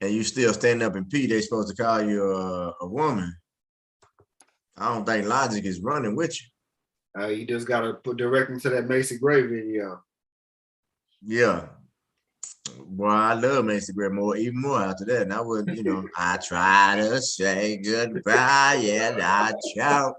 and you still stand up and pee, they supposed to call you a woman. I don't think logic is running with you. You just gotta put direct into that Macy Gray video. Yeah. Boy, I love Macy Gray even more after that. And I would, I try to say goodbye and I choke.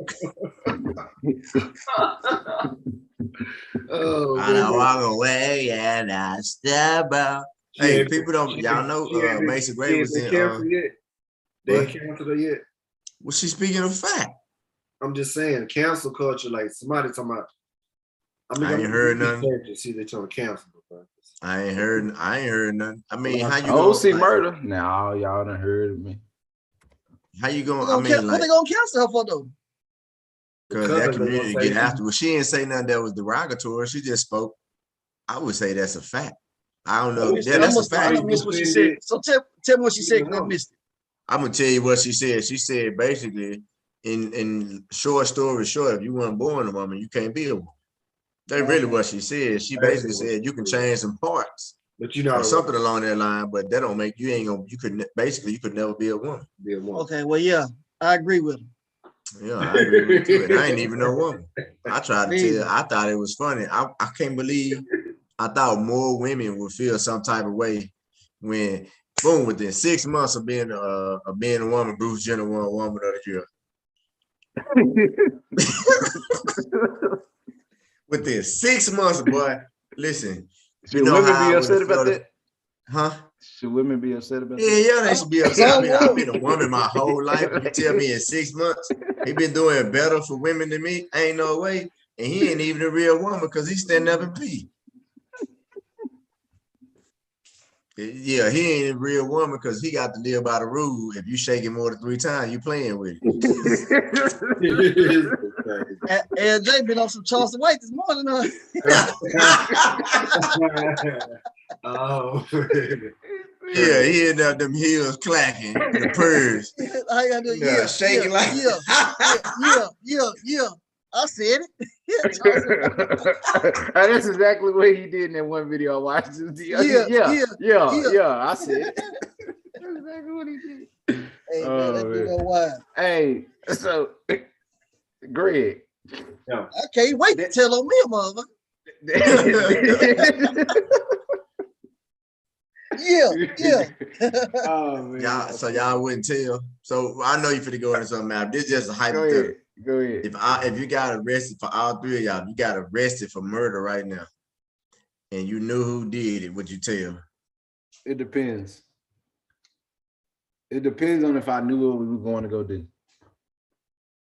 I walk away and I step out. Hey, people don't, y'all know Macy Gray was in. They ain't canceled her yet. Was she speaking of fact? I'm just saying, cancel culture, like somebody talking about. I ain't heard nothing. See, they trying to cancel. I ain't heard nothing. I mean, how you gonna see murder? No, y'all done heard of me. How you gonna? What they gonna cancel her for though? Because that community get after. Well, she didn't say nothing that was derogatory. She just spoke. I would say that's a fact. I don't know. Yeah, that's a fact. I missed what she said. So tell me what she said. I missed it. I'm gonna tell you what she said. She said basically, in short story short, if you weren't born a woman, you can't be a woman. That's really what she said. She basically said you can change some parts, but you know, or something along that line. But that don't make you ain't gonna. You could never be a woman. Okay, well, yeah, I agree with him. Yeah, I agree with you. And I ain't even no woman. I tried to tell. I thought it was funny. I can't believe. I thought more women would feel some type of way when, boom, within 6 months of being a woman, Bruce Jenner won Woman of the Year. Within 6 months, boy. Listen. Should women be upset about that? Huh? Should women be upset about that? Yeah, they should be upset. I've been a woman my whole life. You tell me in 6 months he been doing better for women than me? Ain't no way. And he ain't even a real woman because he's standing up and pee. Yeah, he ain't a real woman because he got to live by the rule. If you shake it more than 3 times, you playing with it. And Jay been on some Charleston White this morning. Oh. Yeah, he had them heels clacking, the purrs. I got to shaking like yeah. I said it. That's exactly what he did in that one video I watched. Yeah. I said it. That's exactly what he did. Hey, man. Hey, so Greg. Yeah. I can't wait to tell on me, mother. Yeah. Oh man. Y'all wouldn't tell. So I know you finna go into something now. This is just a hypothetical. Go ahead. If you got arrested for all 3 of y'all, you got arrested for murder right now, and you knew who did it, would you tell? It depends. It depends on if I knew what we were going to go do.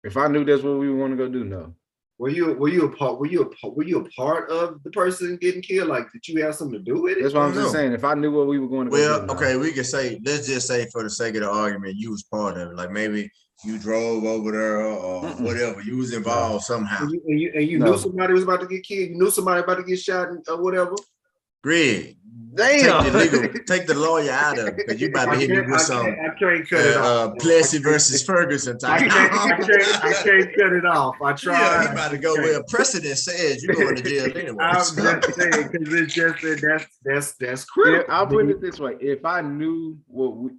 If I knew that's what we were going to go do, no. Were you a part of the person getting killed? Like, did you have something to do with it? That's what I'm just saying. If I knew what we were going to go do. Well, okay, we could say, let's just say for the sake of the argument, you was part of it. Like maybe you drove over there or whatever. You was involved somehow. And you knew somebody was about to get killed. You knew somebody about to get shot or whatever. Greg, damn. Take the lawyer out of it because you about to hit me with some I can't cut it off. Plessy versus Ferguson type. I can't cut it off. I tried. Yeah, he about to go where precedent says you're going to jail anyway. I'm just saying because it's just that's critical. Yeah, I'll put it this way: if I knew while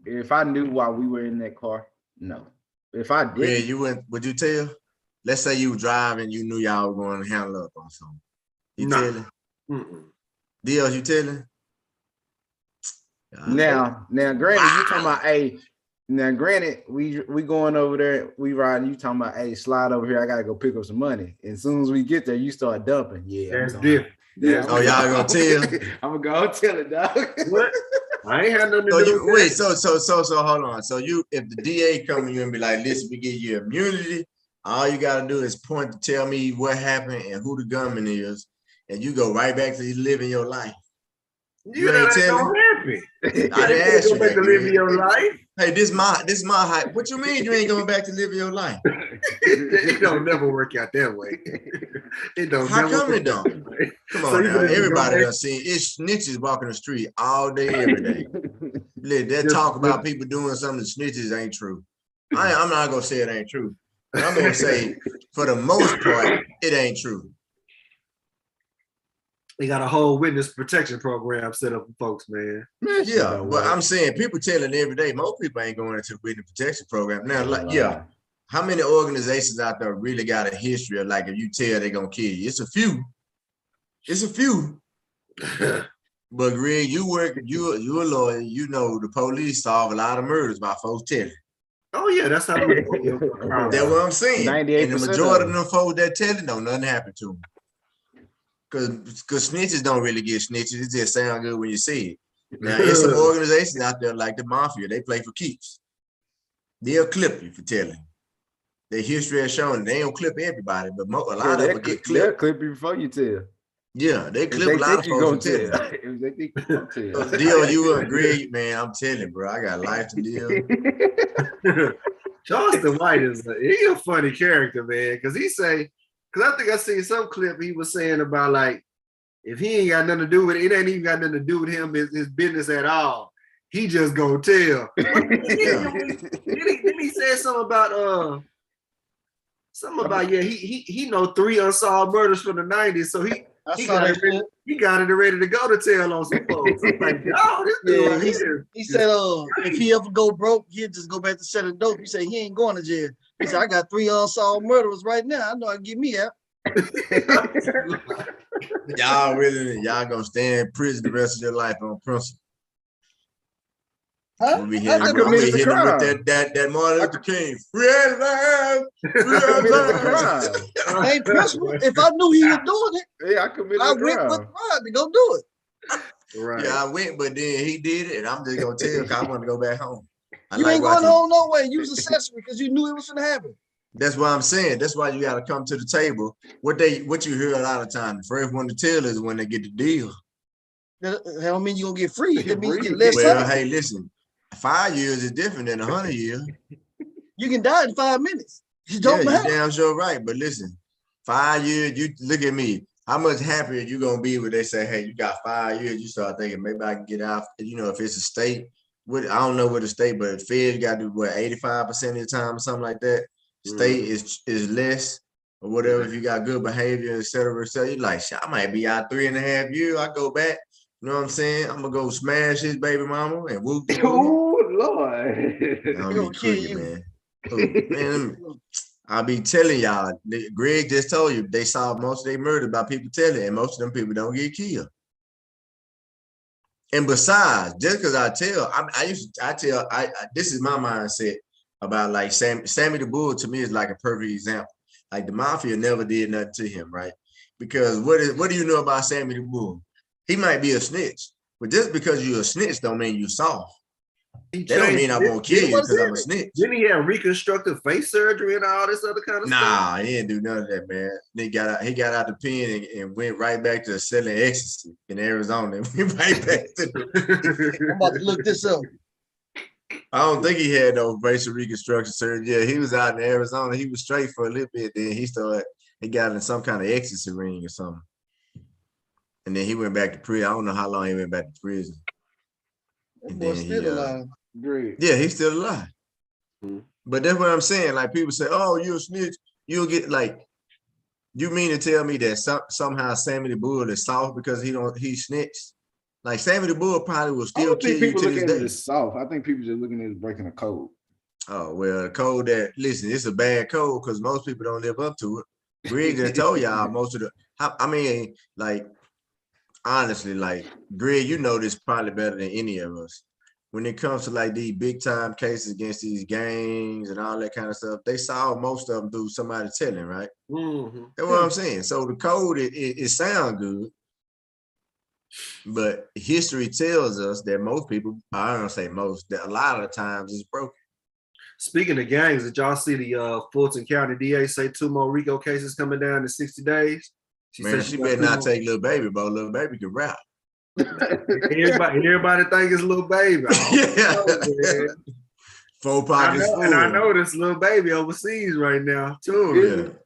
we were in that car, no. If I did, yeah, you wouldn't. Would you tell? Let's say you were driving, you knew y'all were going to handle up on something. You telling? Deals, you telling? Now, granted, you talking about now, granted, we going over there, we riding. You talking about slide over here. I gotta go pick up some money. And as soon as we get there, you start dumping. Yeah, that's different. Yeah, y'all gonna tell? I'm gonna go tell it, dog. What? I ain't had nothing to do with wait, so hold on. So if the DA come to you and be like, listen, we give you immunity, all you gotta do is point to tell me what happened and who the gunman is, and you go right back to living your life. You ain't telling me. I didn't ask you back to living your life. Hey, this my hype. What you mean you ain't going back to living your life? It don't never work out that way. It don't. How come it don't? Come on now. Everybody done seen it's snitches walking the street all day, every day. That talk about people doing something that snitches ain't true. I'm not gonna say it ain't true. But I'm gonna say for the most part, it ain't true. They got a whole witness protection program set up for folks, man. Yeah, but I'm saying people telling every day. Most people ain't going into the witness protection program now. Like, yeah, how many organizations out there really got a history of like if you tell they're gonna kill you? It's a few. It's a few. But Greg, you're a lawyer. You know the police solve a lot of murders by folks telling. Oh yeah, that's how. That's what I'm saying. 98% And the majority of them folks that telling, don't nothing happen to them. Because snitches don't really get snitches. It just sound good when you see it. Now, there's some organizations out there like the Mafia. They play for keeps. They'll clip you for telling. Their history has shown they don't clip everybody, but a lot of them get clipped. They'll clip you before you tell. Yeah, they clip a lot of folks for telling. If they think you gonna tell. Deal, you agree, man. I'm telling, bro. I got life to deal. Charleston White is a funny character, man. Because I think I seen some clip he was saying about like if he ain't got nothing to do with it, it ain't even got nothing to do with him, his business at all. He just gonna tell. Then he said something about he know 3 unsolved murders from the 90s, so he got it ready to go to tell on some folks. I'm like, yo, this dude right here. He said, if he ever go broke, he'll just go back to selling dope. He said he ain't going to jail. He said, I got 3 unsolved murderers right now. I know I can get me out. y'all gonna stay in prison the rest of your life on principle. Huh? We'll be hitting with that Martin Luther King. Free at last. Ain't principle. If I knew he was doing it, I went with pride to go do it. Right. Yeah, I went, but then he did it, and I'm just gonna tell because I want to go back home. You ain't going home no way. You was accessory because you knew it was gonna happen. That's what I'm saying. That's why you got to come to the table. What you hear a lot of times, the first one to tell is when they get the deal. That don't mean you're gonna get free. It means you get less time. Hey, listen, 5 years is different than 100 years. You can die in 5 minutes. You don't matter. You're damn sure right. But listen, 5 years, you look at me. How much happier you gonna be when they say, hey, you got 5 years, you start thinking maybe I can get out. You know, if it's a state, I don't know what the state, but Fed you gotta do what 85% of the time or something like that. State is less or whatever. If you got good behavior, et cetera, you're like, I might be out 3.5 years. I go back. You know what I'm saying? I'm gonna go smash his baby mama and whoop. Oh Lord! I'm gonna kill you, man. Man, I'll be telling y'all. Greg just told you they solve most of their murder by people telling, and most of them people don't get killed. And besides, just because I tell, this is my mindset. About like Sammy the Bull to me is like a perfect example. Like the Mafia never did nothing to him, right? Because what do you know about Sammy the Bull? He might be a snitch, but just because you're a snitch don't mean you're soft. That don't mean I won't kill you because I'm a snitch. Didn't he have reconstructive face surgery and all this other kind of stuff? Nah, he didn't do none of that, man. He got out the pen and went right back to selling ecstasy in Arizona. And went right back to I'm about to look this up. I don't think he had no facial reconstruction surgery. Yeah, he was out in Arizona. He was straight for a little bit. Then he got in some kind of ecstasy ring or something. And then he went back to prison. I don't know how long he went back to prison. That boy's still alive. Great. Yeah, he's still alive. Mm-hmm. But that's what I'm saying. Like people say, oh, you're a snitch. You'll get like, you mean to tell me that somehow Sammy the Bull is soft because he snitched? Like Sammy the Bull probably will still kill you to this day. It's soft. I think people just looking at it as breaking a code. Oh, well, the code listen, it's a bad code because most people don't live up to it. Greg just told y'all honestly, like Greg, you know this probably better than any of us. When it comes to like these big time cases against these gangs and all that kind of stuff, they solve most of them through somebody telling, right? Mm-hmm. That's what I'm saying. So the code, it sounds good. But history tells us that most people, I don't say most, that a lot of the times it's broken. Speaking of gangs, did y'all see the Fulton County DA say 2 more RICO cases coming down in 60 days? She better not take Lil Baby, but Lil Baby can rap. Everybody think it's Lil Baby. Yeah. 4 pockets full. And I know this Lil Baby overseas right now, too.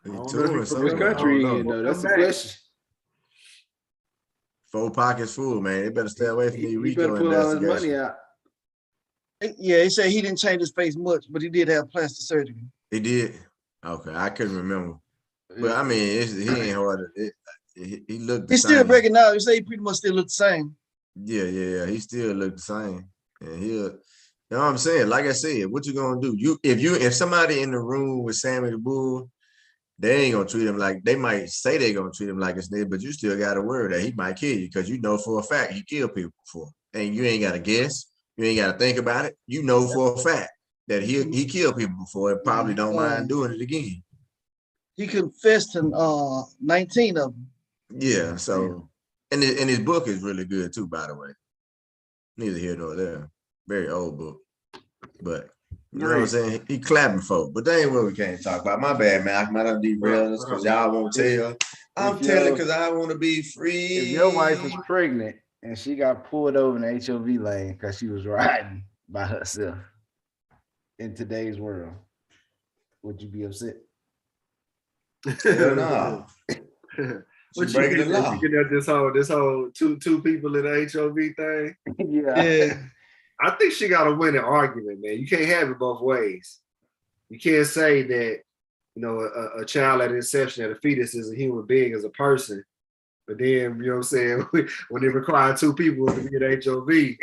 Yeah. Which country, that's the question. 4 pockets full, man. They better stay away from the RICO investigation. Money out. Yeah, he said he didn't change his face much, but he did have plastic surgery. He did? Okay, I couldn't remember. But I mean, he ain't hard. he looked the He's still same. breaking out. You say he pretty much still look the same. Yeah. He still looked the same. And he'll, you know what I'm saying? Like I said, what you gonna do? If somebody in the room with Sammy the Bull, they ain't gonna treat him like, they might say they gonna treat him like a snitch, but you still gotta worry that he might kill you because you know for a fact he killed people before. And you ain't gotta guess, you ain't gotta think about it. You know for a fact that he killed people before and probably don't mind doing it again. He confessed to 19 of them. Yeah, so and his book is really good too, by the way. Neither here nor there. Very old book. But you know what I'm saying? He clapping folk, but that ain't what we can't talk about. My bad, man. I might have derailed us because y'all won't tell. I'm telling because I want to be free. If your wife is pregnant and she got pulled over in the HOV lane because she was riding by herself in today's world, would you be upset? Hell no. What She you breaking the law. looking at this whole two people in the HOV thing? Yeah. I think she got to win an argument, man. You can't have it both ways. You can't say that, you know, a child at inception, at a fetus is a human being, as a person. But then, you know what I'm saying, when they require two people to be at HOV, if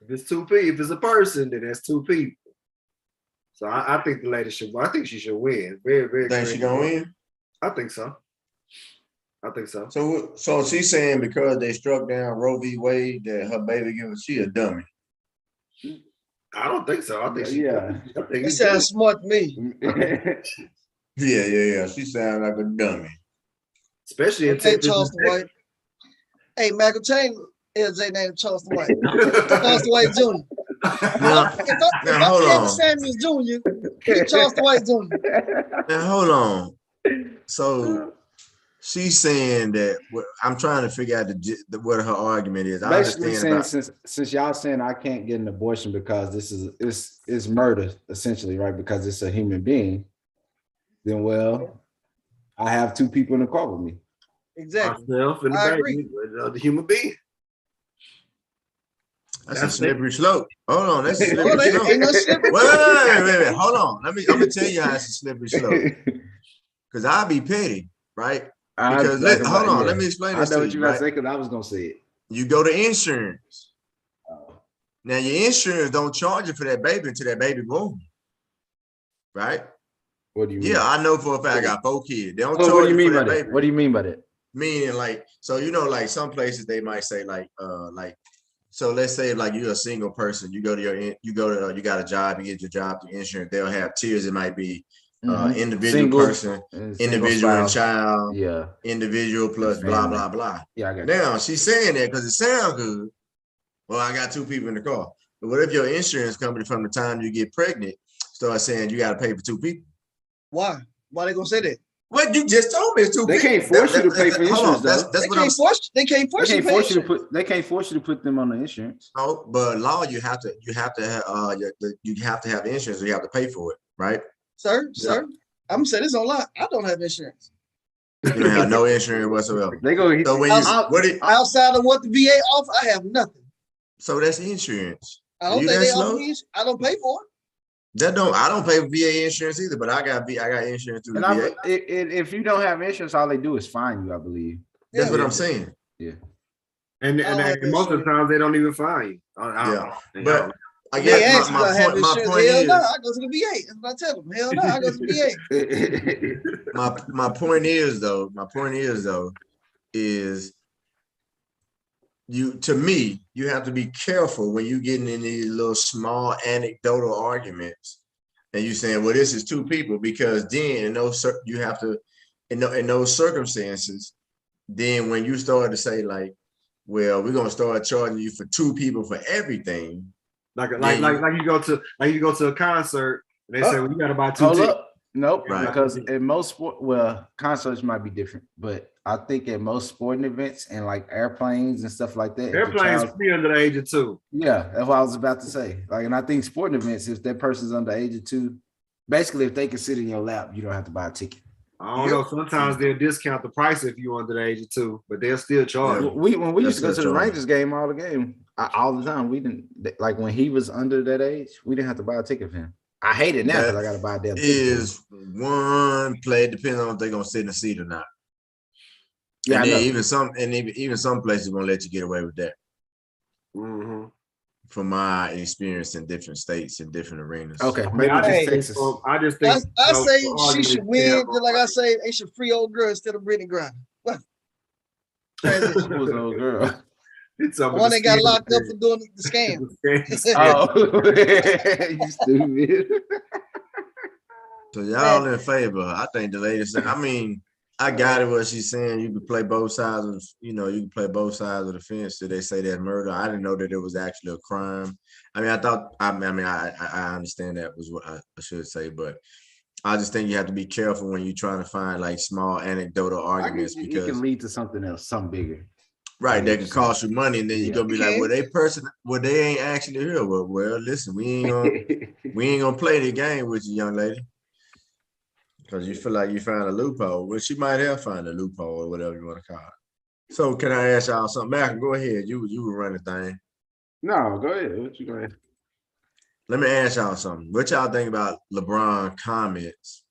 it's two people, if it's a person, then that's two people. So I think the lady should, I think she should win. Very, very. Think she gonna win? I think so. So she's saying because they struck down Roe v. Wade that her baby giver, she a dummy. I don't think so. I think she. Yeah. I think He sounds smart to me. Yeah. She sounds like a dummy. Especially in Hey, Texas. Charleston White. Hey, Michael Chain, LJ named Charleston White. Charleston White Jr. Now hold on. Samuels Jr., he's Charleston White Jr. Now hold on. So she's saying that I'm trying to figure out what her argument is. I Basically understand saying since y'all saying I can't get an abortion because this is murder, essentially, right? Because it's a human being, then well, I have two people in the car with me. Exactly. Myself and the I baby, agree. the human being. that's a slippery slope. Hold on, that's a slippery Oh, they slope. ain't no slippery. Wait. Hold on. I'm gonna tell you how it's a slippery slope. Because I'll be petty, right? Because hold on, let me explain this I know to what you. you about Right? to say because I was gonna say it. You go to insurance. Now your insurance don't charge you for that baby until that baby born. Right? What do you mean? Yeah, I know for a fact I got 4 kids. They don't Oh, charge what do you you mean for by that that? baby. What do you mean by that? Meaning like, so you know, like some places they might say like so let's say like you're a single person, you got a job, you get your job through insurance, they'll have tiers. It might be individual Single, person, individual and spouse. child, Yeah. individual plus blah, blah, blah. Yeah, I got Now she's saying that because it sounds good. Well, I got 2 people in the car. But what if your insurance company from the time you get pregnant starts saying you got to pay for 2 people? Why? Why they gonna say that? What you just told me is 2 They people. can't force you to pay for Hold insurance, on, though. that's what I'm saying. They can't force you to pay insurance. They can't force you to put them on the insurance. No, but law you have to have insurance. You have to pay for it, right? Sir, I'm gonna say this on live. I don't have insurance. You don't have no insurance whatsoever. They go. So when Outside of what the VA offer, I have nothing. so that's insurance. I don't think they offer me. I don't pay for it. I don't pay for VA insurance either, but I got insurance through the VA. If you don't have insurance, all they do is fine you, I believe. That's what I'm saying. Yeah. And most of the time they don't even find you. But I They guess ask my point hell is, no, I go to the VA. That's what I tell them. Hell no, I go to the VA. my point is though, is you have to be careful when you're getting in these little small anecdotal arguments and you saying, well, this is 2 people, because then in those circumstances, then when you start to say like, well, we're gonna start charging you for 2 people for everything. Like you go to a concert and they say, well, you gotta buy 2 Hold tickets. up. Nope, Right. because in most concerts might be different, but I think at most sporting events and like airplanes and stuff like that. Airplanes free under the age of 2. Yeah, that's what I was about to say. Like, and I think sporting events, if that person's under the age of 2, basically if they can sit in your lap, you don't have to buy a ticket. I don't know. Sometimes they'll discount the price if you're under the age of 2, but they'll still charge. Yeah. When we used to go That's to the true. Rangers game all the time, we didn't, like when he was under that age, we didn't have to buy a ticket for him. I hate it now because I got to buy a damn ticket. Is one play depending on if they're gonna sit in the seat or not. Yeah, and I know. then even some places won't let you get away with that. Mm-hmm. From my experience in different states and different arenas. Okay, I mean, maybe I just just think, Texas. I just I, think I say for she argument's should win, sake, just like I say they should free old girl instead of Brittany Griner. What? Transition. Who was the old girl? it's The one that got locked up for doing the scam. Oh, you stupid. So y'all in favor? I think the latest. I mean, I got it. What she's saying, you can play both sides of, you can play both sides of the fence. So they say that murder. I didn't know that it was actually a crime. I mean, I understand that was what I should say, but I just think you have to be careful when you're trying to find like small anecdotal arguments It because can lead to something else, something bigger. right, they can cost you money, and then you're gonna be like, well, they ain't actually here. Well, listen, we ain't gonna play the game with you, young lady. Because you feel like you found a loophole. Well, she might have found a loophole or whatever you want to call it. So can I ask y'all something? Malcolm, go ahead. You were running the thing. No, go ahead. What you going? Let me ask y'all something. What y'all think about LeBron comments?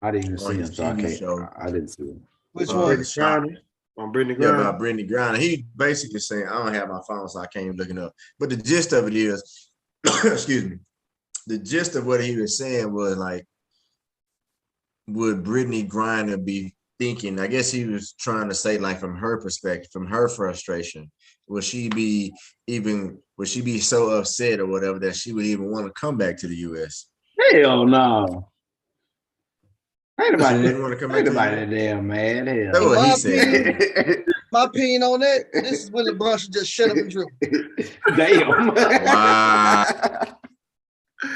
I didn't even on see his him, so I TV can't. show. I didn't see him. Which On one? Brittany Griner. Yeah, about Brittany Griner. He basically saying, I don't have my phone, so I can't even look it up. But the gist of it is, excuse me, the gist of what he was saying was like, would Brittany Griner be thinking? I guess he was trying to say, like, from her perspective, from her frustration, would she be so upset or whatever that she would even want to come back to the U.S.? Hell no. Ain't She wouldn't nobody want to come back to the that damn man. Hell. That's what he said. My opinion on that, this is when LeBron should just shut up and dribble. Damn. Wow.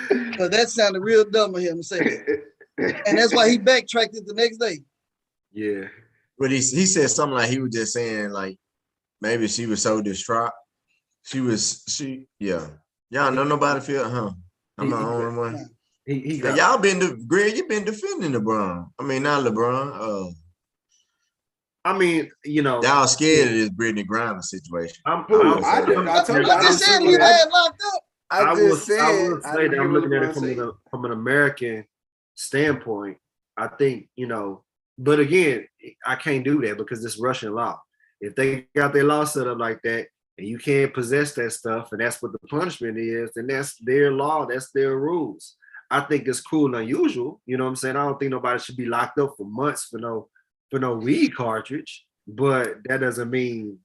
Because that sounded real dumb of him to say that. And that's why he backtracked it the next day. Yeah. But he said something like he was just saying, like, maybe she was so distraught. Yeah. Y'all know nobody feel, huh? I'm the only one. Y'all been, Greg, you've been defending LeBron. I mean, not LeBron. I mean, y'all scared of this Brittany Griner situation. I just said he had locked up. I will say that I'm looking at it from an American standpoint. I think, but again, I can't do that because it's Russian law. If they got their law set up like that and you can't possess that stuff and that's what the punishment is, then that's their law, that's their rules. I think it's cool and unusual. You know what I'm saying? I don't think nobody should be locked up for months for no weed cartridge, but that doesn't mean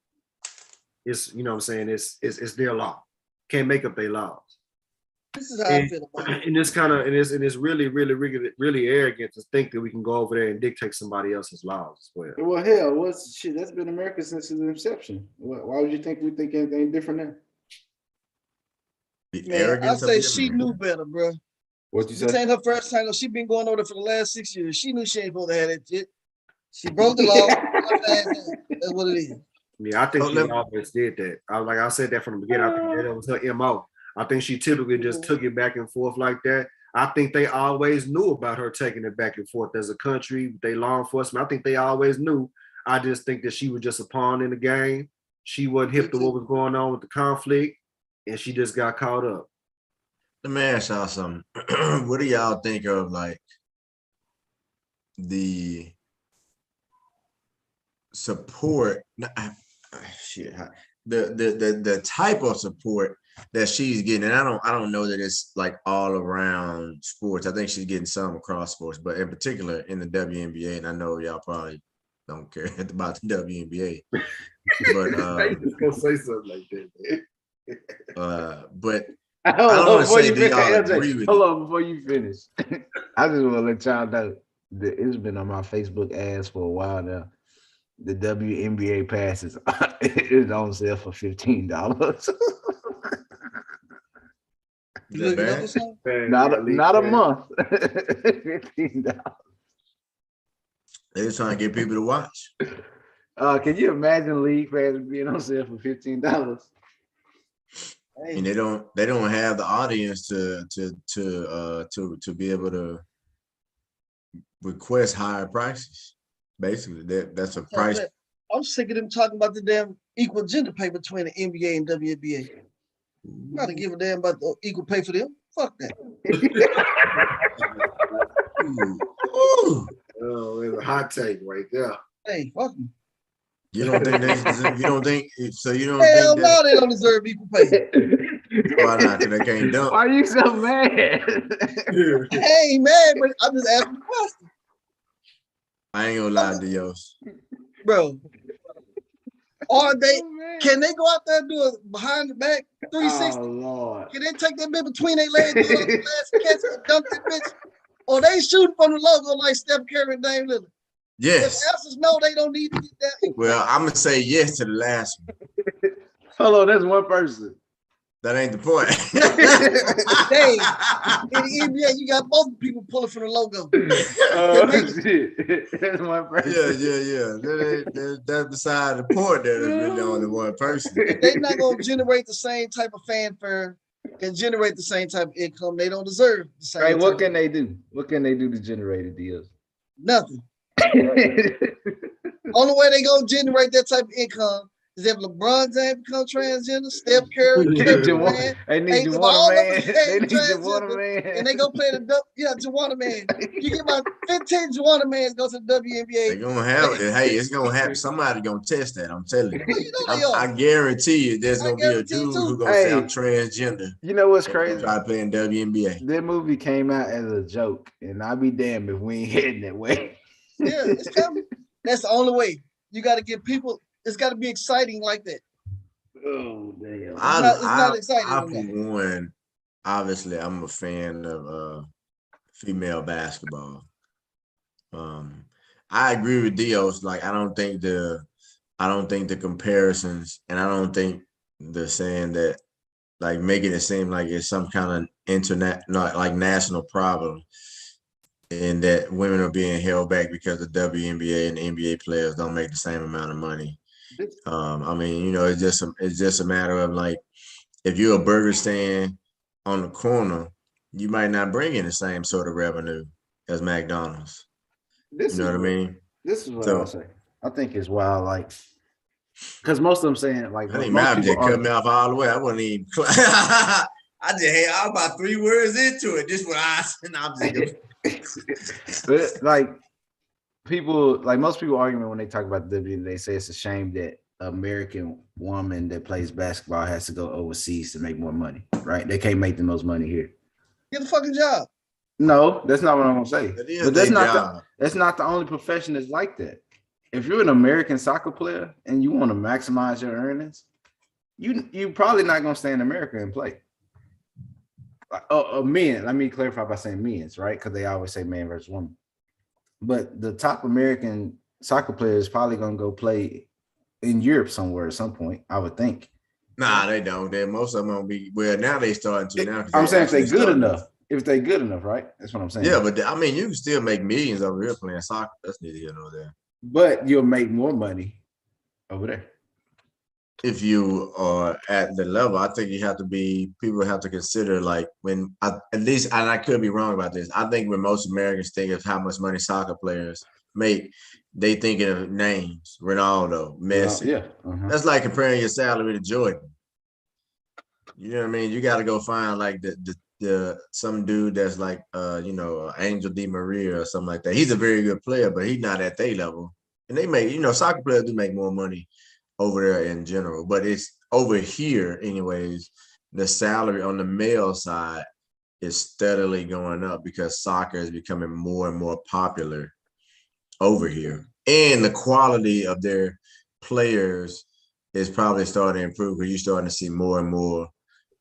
it's, you know what I'm saying, it's their law. Can't make up their laws. This is how I feel about it. And it's really, really, really, really arrogant to think that we can go over there and dictate somebody else's laws as well. Well, hell, that's been America since its inception. Why would you think we think anything different now? Man, I say she knew better, bro. What you say? This ain't her first time. She been going over there for the last 6 years. She knew she ain't supposed to have that shit. She broke the law. That's what it is. Yeah, I think she always did that. I said that from the beginning. I think that was her MO. I think she typically just took it back and forth like that. I think they always knew about her taking it back and forth as a country. They law enforcement, I think they always knew. I just think that she was just a pawn in the game. She wasn't hip to what was going on with the conflict, and she just got caught up. Let me ask y'all something. What do y'all think of like the support? The type of support that she's getting, and I don't know that it's like all around sports. I think she's getting some across sports, but in particular in the WNBA. And I know y'all probably don't care about the WNBA, but I just gonna say something like that, man. But I don't want to say do y'all agree with Hold on, before you finish, I just want to let y'all know that it's been on my Facebook ads for a while now. The WNBA passes is on sale for $15. Not a month. $15. They're trying to get people to watch. Can you imagine league passes being on sale for $15? And they don't have the audience to be able to request higher prices. Basically, that's a price. I'm sick of them talking about the damn equal gender pay between the NBA and WNBA. I'm not to give a damn about the equal pay for them. Fuck that. Oh, it's a hot take right there. Hey, fuck them. You don't think they deserve, you don't think so? You don't Hell think no, that? they don't deserve equal pay. Why not? Because they can't dunk. Why are you so mad? I ain't mad, but I'm just asking the question, I ain't gonna lie to you. bro. Are they? Can they go out there and do a behind the back 360? Oh Lord. Can they take that bit between their legs, go up the last catch and dunk that bitch? Or they shooting from the logo like Steph Curry and Dame Lillard? If Yes. answers no, they don't need to get that. Well, I'm gonna say yes to the last one. Hold on, that's one person. That ain't the point. Dang. In the NBA, you got both people pulling from the logo. Shit. That's one person. Yeah. That's beside the point that it's really only one person. They're not gonna generate the same type of fanfare and generate the same type of income. They don't deserve the same. Right, what type can they do? What can they do to generate a deal? Nothing. Only way they gonna generate that type of income is if LeBron James become transgender, Steph Curry, Kevin Durant, They need if Juwanna all of them Man. became They need Juwanna transgender, Man. and they go play the Juwanna Man. You get about 15 Juwanna Mans go to the WNBA. They're gonna have it. Hey, it's gonna happen. Somebody gonna test that. I'm telling you. Well, you know they are. I guarantee you there's I gonna be a guarantee dude too. who gonna say I'm Hey. transgender. You know what's and crazy? try to play in WNBA. That movie came out as a joke, and I'll be damned if we ain't heading that way. Yeah, it's coming. That's the only way. You got to get people. It's got to be exciting like that. Oh damn! It's not exciting I no for one, obviously, I'm a fan of female basketball. I agree with Dios. Like, I don't think the comparisons, and I don't think the saying that, like, making it seem like it's some kind of not like national problem, and that women are being held back because the WNBA and the NBA players don't make the same amount of money. I mean, you know, it's just a matter of, like, if you're a burger stand on the corner, you might not bring in the same sort of revenue as McDonald's. You know what I mean? This is what I'll say. I think it's wild, like, because most of them saying, like, I think most Matt people just cut me off all the way. I wasn't even. I was about 3 words into it. This what I'm just. But like people, like most people arguing when they talk about the WNBA, they say it's a shame that American woman that plays basketball has to go overseas to make more money, right? They can't make the most money here. Get a fucking job. No, that's not what I'm gonna say. That is But that's their not job. that's not the only profession that's like that. If you're an American soccer player and you want to maximize your earnings, you probably not gonna stay in America and play. Men, let me clarify by saying men's, right? Because they always say man versus woman. But the top American soccer player is probably gonna go play in Europe somewhere at some point, I would think. Nah, they don't. Most of them don't be. Well, now they starting to. Now I'm saying if they're actually good starting. enough. If they're good enough, right? That's what I'm saying. Yeah, but I mean, you can still make millions over here playing soccer. That's neither here nor there. But you'll make more money over there. If you are at the level, I think people have to consider, like, when at least, and I could be wrong about this, I think when most Americans think of how much money soccer players make, they thinking of names, Ronaldo, Messi. Yeah. That's like comparing your salary to Jordan. You know what I mean? You got to go find like the some dude that's like Angel Di Maria or something like that. He's a very good player, but he's not at their level. And they make, soccer players do make more money over there in general, but it's over here anyways. The salary on the male side is steadily going up because soccer is becoming more and more popular over here, and the quality of their players is probably starting to improve because you're starting to see more and more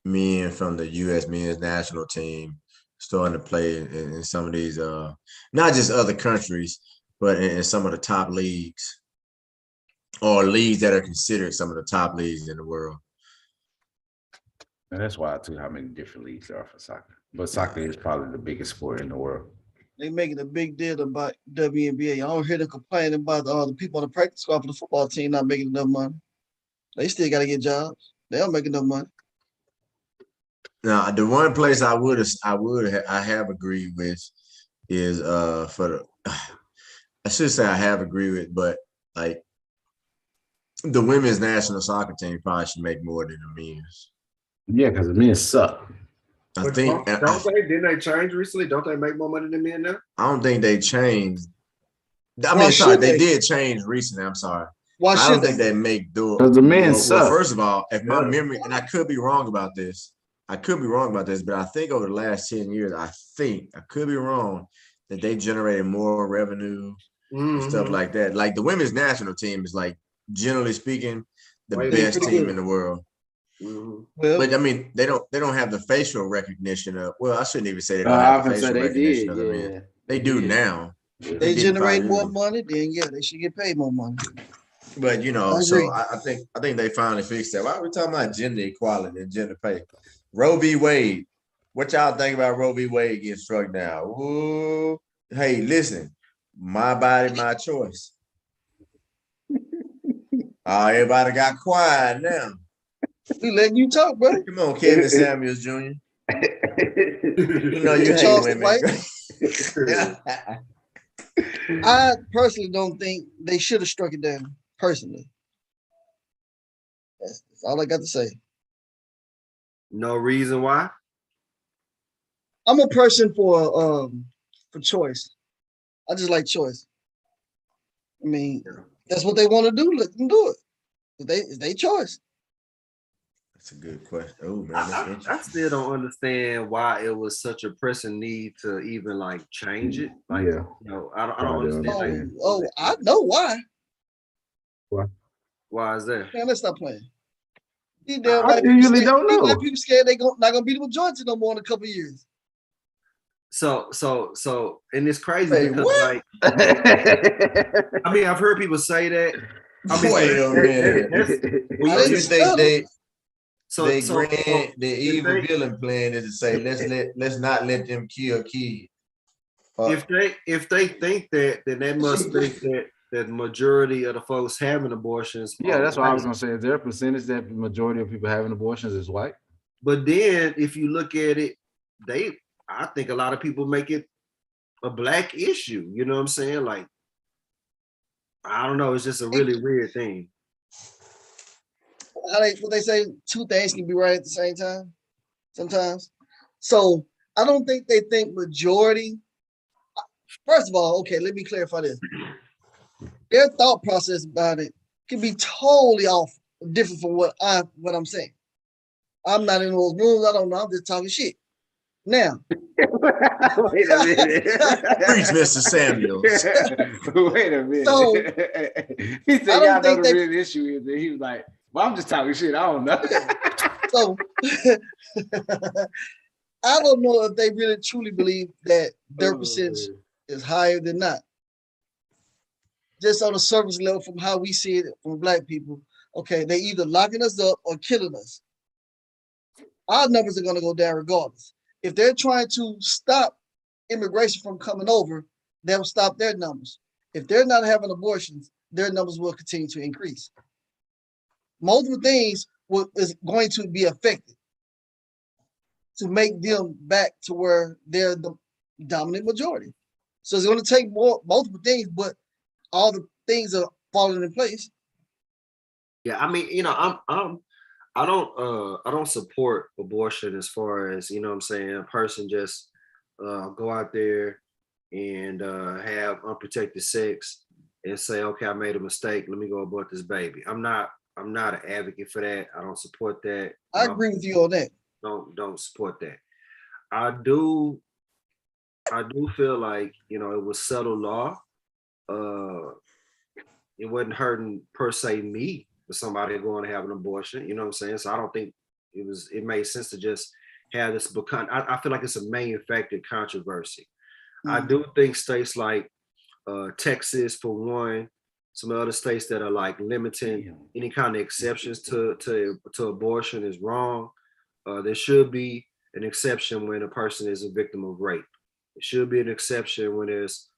men from the U.S. men's national team starting to play in some of these, not just other countries, but in some of the top leagues, or leagues that are considered some of the top leagues in the world. And that's why too how many different leagues there are for soccer. But soccer is probably the biggest sport in the world. They making a big deal about WNBA. I don't hear them complaining about the people on the practice squad for the football team not making enough money. They still got to get jobs. They don't make enough money. Now, the one place I have agreed with is I should say I have agreed with, but like the women's national soccer team probably should make more than the men's. Yeah, because the men suck. I But think. didn't they change recently? Don't they make more money than men now? I don't think they changed. I Why mean, sorry, should they they? did change recently. I'm sorry. Why I should don't think they? they make do. Because the men Well, suck. first of all, if my Yeah. memory, and I could be wrong about this, but I think over the last 10 years, I could be wrong, that they generated more revenue and stuff Mhm. like that. Like the women's national team is like, generally speaking, the Way best pretty team good. in the world. Mhm. Well, But I mean, they don't have the facial recognition of. Well, I shouldn't even say they don't I have the often say facial they recognition did. of the men. Yeah. They do now. Yeah. they didn't 5 generate years more ago. money, then yeah, they should get paid more money. But you I know, agree. so I think they finally fixed that. Why are we talking about gender equality and gender pay? Roe v. Wade. What y'all think about Roe v. Wade getting struck down? Ooh, hey, listen, my body, my choice. Everybody got quiet now. We letting you talk, bro. Come on, Kevin Samuels Jr. You know you hate Charleston women. I personally don't think they should have struck it down. Personally, that's all I got to say. No reason why. I'm a person for choice. I just like choice. I mean, that's what they want to do. Let them do it. It's their choice. That's a good question. Oh man, that's I interesting. still don't understand why it was such a pressing need to even like change it. Like, Yeah. you know, I don't Probably understand. Like, Oh, I know why. why is that? Man, let's stop playing. These I damn white people usually scared. don't These know. white people scared they not gonna be the majority no more in a couple of years. So, and it's crazy Wait, because what? like, I mean, I've heard people say that. I mean, Wait a minute. when I So didn't you think they so grand the evil they- villain plan is to say let's not let them kill kids. if they think that, then they must think that the majority of the folks having abortions. Yeah, are that's what I was white. gonna say. Is there a percentage that the majority of people having abortions is white? But then if you look at it, I think a lot of people make it a black issue. You know what I'm saying? Like, I don't know. It's just a really weird thing. What they say, two things can be right at the same time. Sometimes. So I don't think they think majority. First of all, okay, let me clarify this. Their thought process about it can be totally off, different from what I'm saying. I'm not in those rooms. I don't know. I'm just talking shit. Now, Wait a minute. Preach, Mr. Samuels. Wait a minute. So, he I said, don't "Y'all know think the they- real issue is." And he was like, "Well, I'm just talking shit. I don't know." so I don't know if they really truly believe that their percentage is higher than not. Just on the surface level, from how we see it from black people, okay, they either locking us up or killing us. Our numbers are going to go down regardless. If they're trying to stop immigration from coming over, they'll stop their numbers. If they're not having abortions, their numbers will continue to increase. Multiple things is going to be affected to make them back to where they're the dominant majority. So it's going to take multiple things, but all the things are falling in place. Yeah, I mean, you know, I don't support abortion as far as, you know what I'm saying, a person just go out there and have unprotected sex and say, okay, I made a mistake, let me go abort this baby. I'm not an advocate for that. I don't support that. I agree with you on that. Don't support that. I do feel like, you know, it was settled law. It wasn't hurting per se me for somebody going to have an abortion, you know what I'm saying? So I don't think it made sense to just have this become, I feel like it's a manufactured controversy. I do think states like Texas, for one, some other states that are like limiting any kind of exceptions to abortion is wrong. There should be an exception when a person is a victim of rape. There should be an exception when there's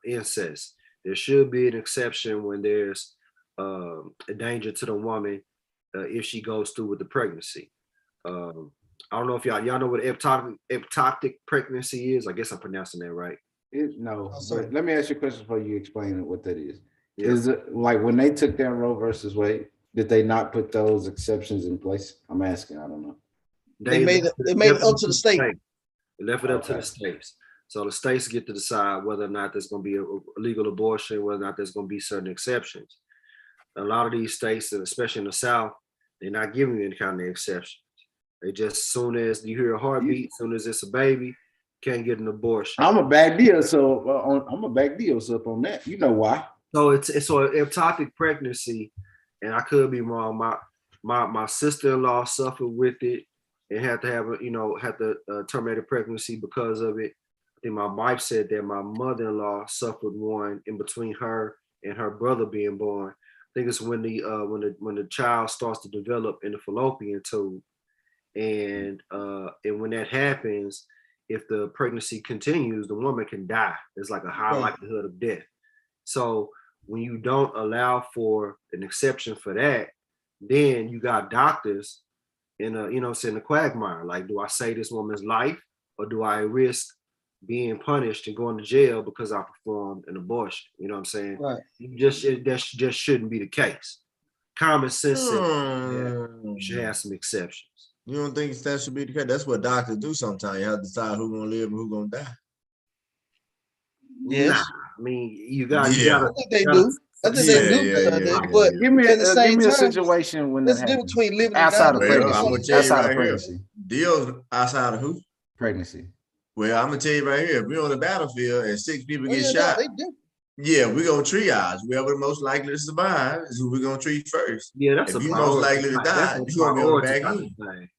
incest. There should be an exception when there's a danger to the woman if she goes through with the pregnancy. I don't know if y'all know what ectopic pregnancy is. I guess I'm pronouncing that right. No, but let me ask you a question before you explain what that is. Yeah. Is it like when they took down Roe versus Wade, did they not put those exceptions in place? I'm asking, I don't know. They made it up to the state. They left it up to the states. So the states get to decide whether or not there's going to be a legal abortion, whether or not there's going to be certain exceptions. a lot of these states, and especially in the South, they're not giving you any kind of exceptions. They just, soon as you hear a heartbeat, soon as it's a baby, can't get an abortion. I'm a back deal, so I'm a back deal up on that. You know why? So it's so ectopic pregnancy, and I could be wrong. My sister-in-law suffered with it and had to have terminate a pregnancy because of it. I think my wife said that my mother-in-law suffered one in between her and her brother being born. I think it's when the child starts to develop in the fallopian tube, and when that happens, if the pregnancy continues, the woman can die. There's like a high likelihood of death. So when you don't allow for an exception for that, then you got doctors in a quagmire. Like, do I save this woman's life, or do I risk being punished and going to jail because I performed an abortion? You know what I'm saying? Right. That just shouldn't be the case. Common sense says you should have some exceptions. You don't think that should be the case? That's what doctors do sometimes. You have to decide who's gonna live and who's gonna die. Yes. Nah, I mean, you got. I think they do. I think they do. But give me at the same a time, situation when there's that a difference happens. between living Outside and of dying. Well, I'm pregnancy. gonna tell you Outside right of here. pregnancy. Deals outside of who? Pregnancy. Well, I'm gonna tell you right here. If we're on the battlefield and 6 people get Yeah, shot, they do. yeah, we're gonna triage. Whoever the most likely to survive is who we're gonna treat first. Yeah, that's If a you're most likely to die, you're gonna be on the back priority end. thing.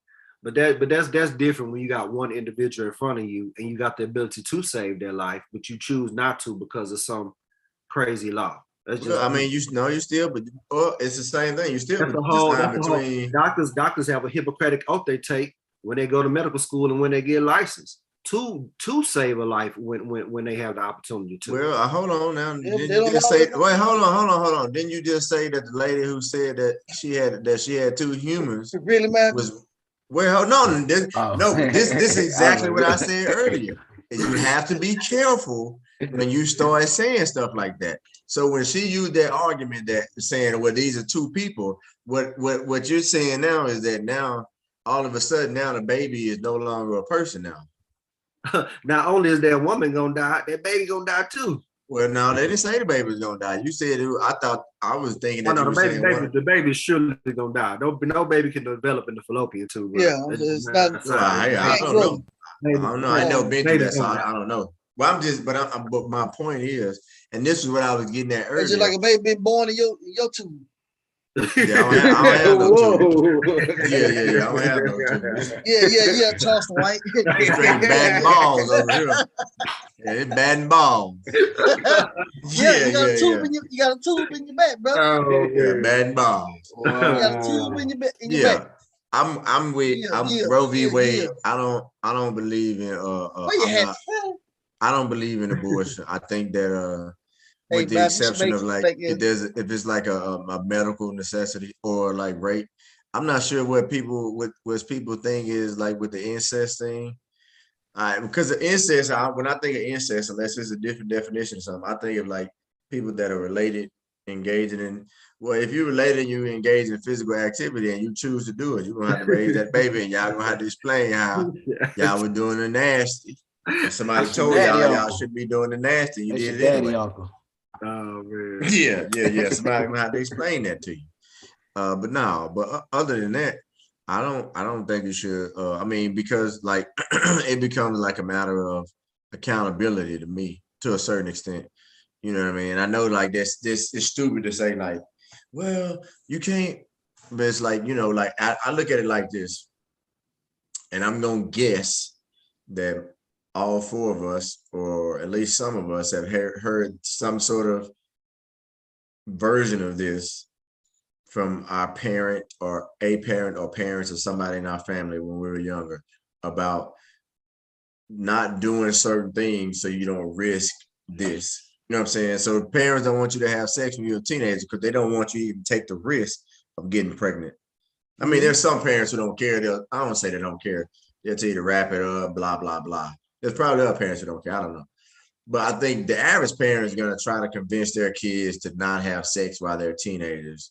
But that's different when you got one individual in front of you and you got the ability to save their life, but you choose not to because of some crazy law. That's just. Well, I mean, you still, but it's the same thing. You still that's the whole. Doctors have a Hippocratic oath they take when they go to medical school and when they get licensed to save a life when they have the opportunity to. Well, hold on now. Yeah, Didn't they you don't just know say? that- Wait, hold on. Didn't you just say that the lady who said that she had 2 humans It really matters. was? Well, no, this is exactly what I said earlier. Is you have to be careful when you start saying stuff like that. So when she used that argument that saying, well, these are 2 people, what you're saying now is that now all of a sudden now the baby is no longer a person now. Not only is that woman gonna die, that baby gonna die too. Well, no, they didn't say the baby was gonna die. You said I was thinking that the baby's surely gonna die. No baby can develop in the fallopian tube. Right? Yeah, it's not. I don't know. I don't know. I never been through that, so Baby. I don't know. Well, but my point is, and this is what I was getting at earlier. It's just like a baby been born in your tube. Yeah, I don't have no tube. Yeah. I don't have no tube. Yeah, Charleston White. Straight batting balls over here. Yeah, it's batting balls. You got a tube in your back, bro. Oh, Yeah, batting balls. You got a tube in your back. Yeah. I'm with Roe v. Wade. Yeah. I don't believe in Where you at? I don't believe in abortion. I think that with the Hey, exception of like if if it's like a medical necessity or like rape, I'm not sure what people think is like with the incest thing. Because the incest, when I think of incest, unless it's a different definition or something, I think of like people that are related, engaging in. Well, if you're related and you engage in physical activity and you choose to do it, you're gonna have to raise that baby, and y'all gonna have to explain how y'all were doing the nasty. And somebody told y'all shouldn't be doing the nasty. You did it anyway. Uncle. Oh man. Yeah. Somebody gonna have to explain that to you. But other than that, I don't think you should. I mean, because like it becomes like a matter of accountability to me to a certain extent. You know what I mean? I know like this is stupid to say like, well, you can't. But it's like, you know, like I look at it like this, and I'm gonna guess that all 4 of us, or at least some of us, have heard some sort of version of this from our parent or a parent or parents or somebody in our family when we were younger about not doing certain things so you don't risk this. You know what I'm saying? So parents don't want you to have sex when you're a teenager because they don't want you to even take the risk of getting pregnant. I mean, there's some parents who don't care. I don't say they don't care. They'll tell you to wrap it up, blah, blah, blah. There's probably other parents who don't care. I don't know. But I think the average parent is going to try to convince their kids to not have sex while they're teenagers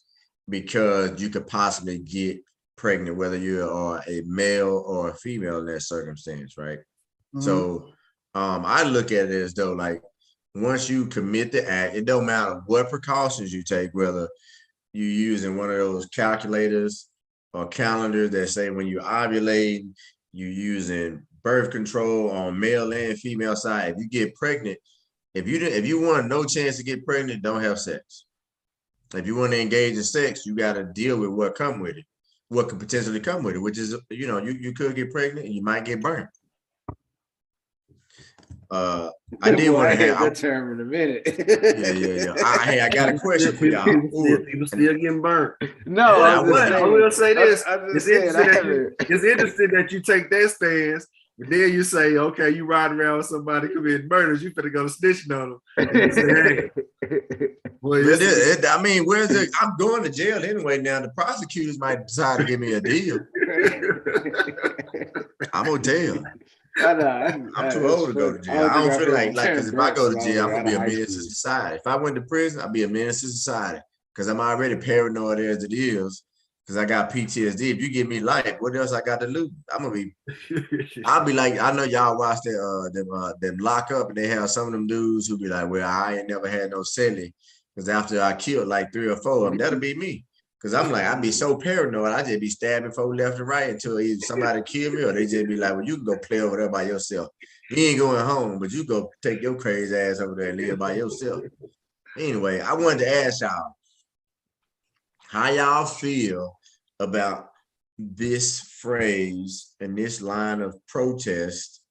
because you could possibly get pregnant, whether you are a male or a female in that circumstance, right? Mm-hmm. So I look at it as though, like, once you commit the act, it don't matter what precautions you take, whether you using one of those calculators or calendars that say when you ovulate, you using birth control on male and female side. If you get pregnant, if you want no chance to get pregnant, don't have sex. If you want to engage in sex, you got to deal with what come with it, what could potentially come with it, which is, you could get pregnant and you might get burnt. I did want to have that term in a minute. Yeah. Hey, I got a question for y'all. People still getting burnt. No, I will say this. It's interesting that you take that stance, but then you say, okay, you riding around with somebody committing murders, you finna go snitching on them. I mean, where's it? I'm going to jail anyway now. The prosecutors might decide to give me a deal. I'm gonna tell. I'm too old to go to jail. I don't feel like because if I go to jail, I'm gonna be a menace to society. If I went to prison, I'd be a menace to society because I'm already paranoid as it is. Because I got PTSD. If you give me life, what else I got to lose? I'll be like, I know y'all watch them Lock Up, and they have some of them dudes who be like, well, I ain't never had no celly. Because after I killed like 3 or 4 of them, that'll be me. Because I'm like, I'd be so paranoid, I just be stabbing folk left and right until either somebody kill me or they just be like, well, you can go play over there by yourself. You ain't going home, but you go take your crazy ass over there and live by yourself. Anyway, I wanted to ask y'all, how y'all feel about this phrase and this line of protest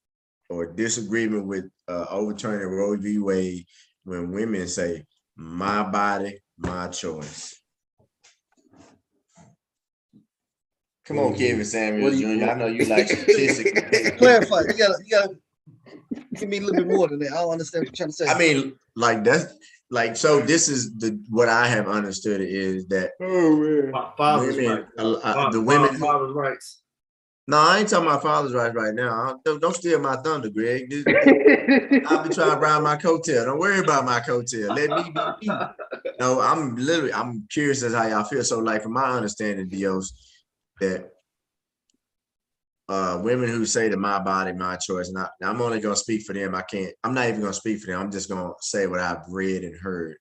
or disagreement with overturning Roe v. Wade when women say, my body, my choice? Come on, Kevin Samuels Jr. I know you like statistics. Clarify. You gotta give me a little bit more than that. I don't understand what you're trying to say. I mean, like that's like, so this is what I have understood is that father's women, rights. the women, father's rights. No, I ain't talking about father's rights right now. Don't steal my thunder, Greg. I'll be trying to ride my coattail. Don't worry about my coattail. Let me be me. No, I'm curious as how y'all feel. So, like, from my understanding, Dios, that women who say that my body, my choice, and I'm only gonna speak for them. I'm not even gonna speak for them. I'm just gonna say what I've read and heard,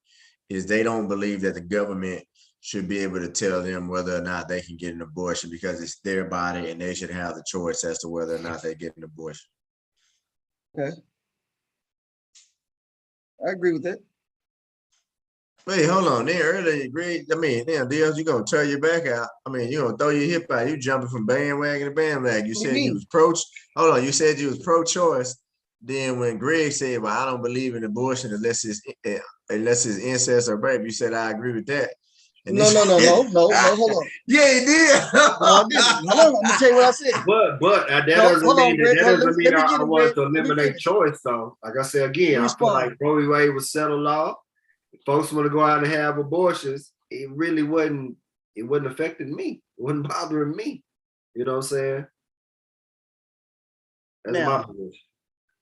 is they don't believe that the government should be able to tell them whether or not they can get an abortion because it's their body and they should have the choice as to whether or not they get an abortion. Okay. I agree with that. Wait, hold on. Then earlier, Greg, damn, Diaz, you gonna tear your back out. I mean, you gonna throw your hip out. You jumping from bandwagon to bandwagon. You said you was you said you was pro-choice. Then when Greg said, well, I don't believe in abortion unless it's incest or rape, you said, I agree with that. And no, hold on. Yeah, he did. No, I didn't. Hold on, I'm gonna tell you what I said. But that doesn't mean I want to eliminate choice, though. Like I said again, I feel like Roe v. Wade was settled law. If folks want to go out and have abortions, it really wasn't affecting me. It wasn't bothering me. You know what I'm saying? That's my position.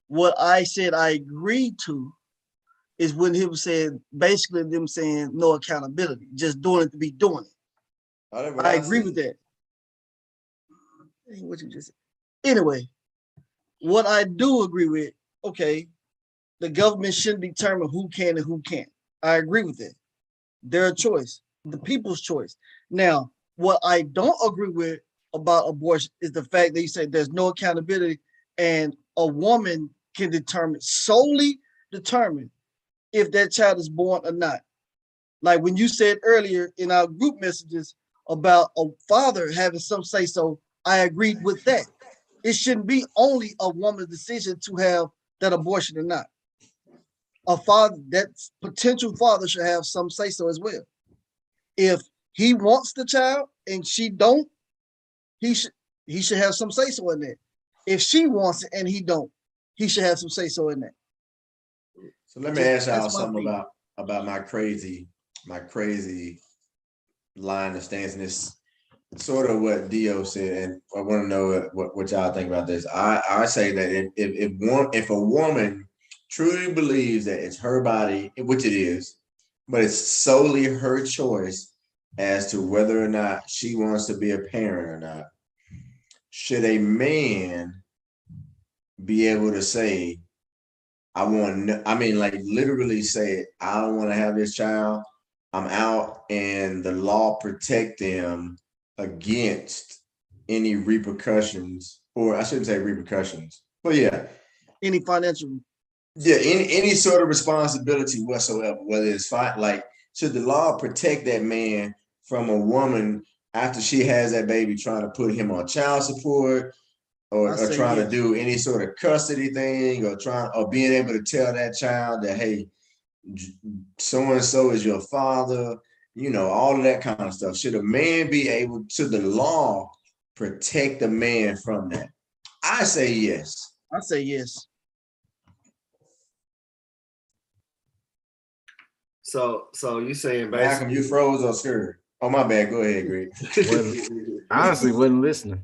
What I said I agreed to is when he was saying, basically them saying no accountability, just doing it to be doing it. I agree with that. What you just said. Anyway, what I do agree with, okay, the government shouldn't determine who can and who can't. I agree with that. Their choice, the people's choice. Now, what I don't agree with about abortion is the fact that you say there's no accountability and a woman can solely determine if that child is born or not. Like when you said earlier in our group messages about a father having some say so, I agreed with that. It shouldn't be only a woman's decision to have that abortion or not. A father, that potential father, should have some say so as well. If he wants the child and she don't, he should have some say so in that. If she wants it and he don't, he should have some say so in that. So let me ask y'all something about my crazy line of stance, and it's sort of what Dio said, and I want to know what y'all think about this. I say that if a woman truly believes that it's her body, which it is, but it's solely her choice as to whether or not she wants to be a parent or not, should a man be able to say, literally say, I don't want to have this child, I'm out, and the law protect them against any repercussions, or I shouldn't say repercussions, but yeah, Any financial? yeah, any sort of responsibility whatsoever, whether it's fine, like should the law protect that man from a woman after she has that baby trying to put him on child support, I or say trying to yes. do any sort of custody thing, or being able to tell that child that, hey, so and so is your father, all of that kind of stuff. Should a man be able to, the law protect the man from that? I say yes. I say yes. So you saying Malcolm, basically you froze or scared? Oh, my bad. Go ahead, Greg. Honestly, wasn't listening.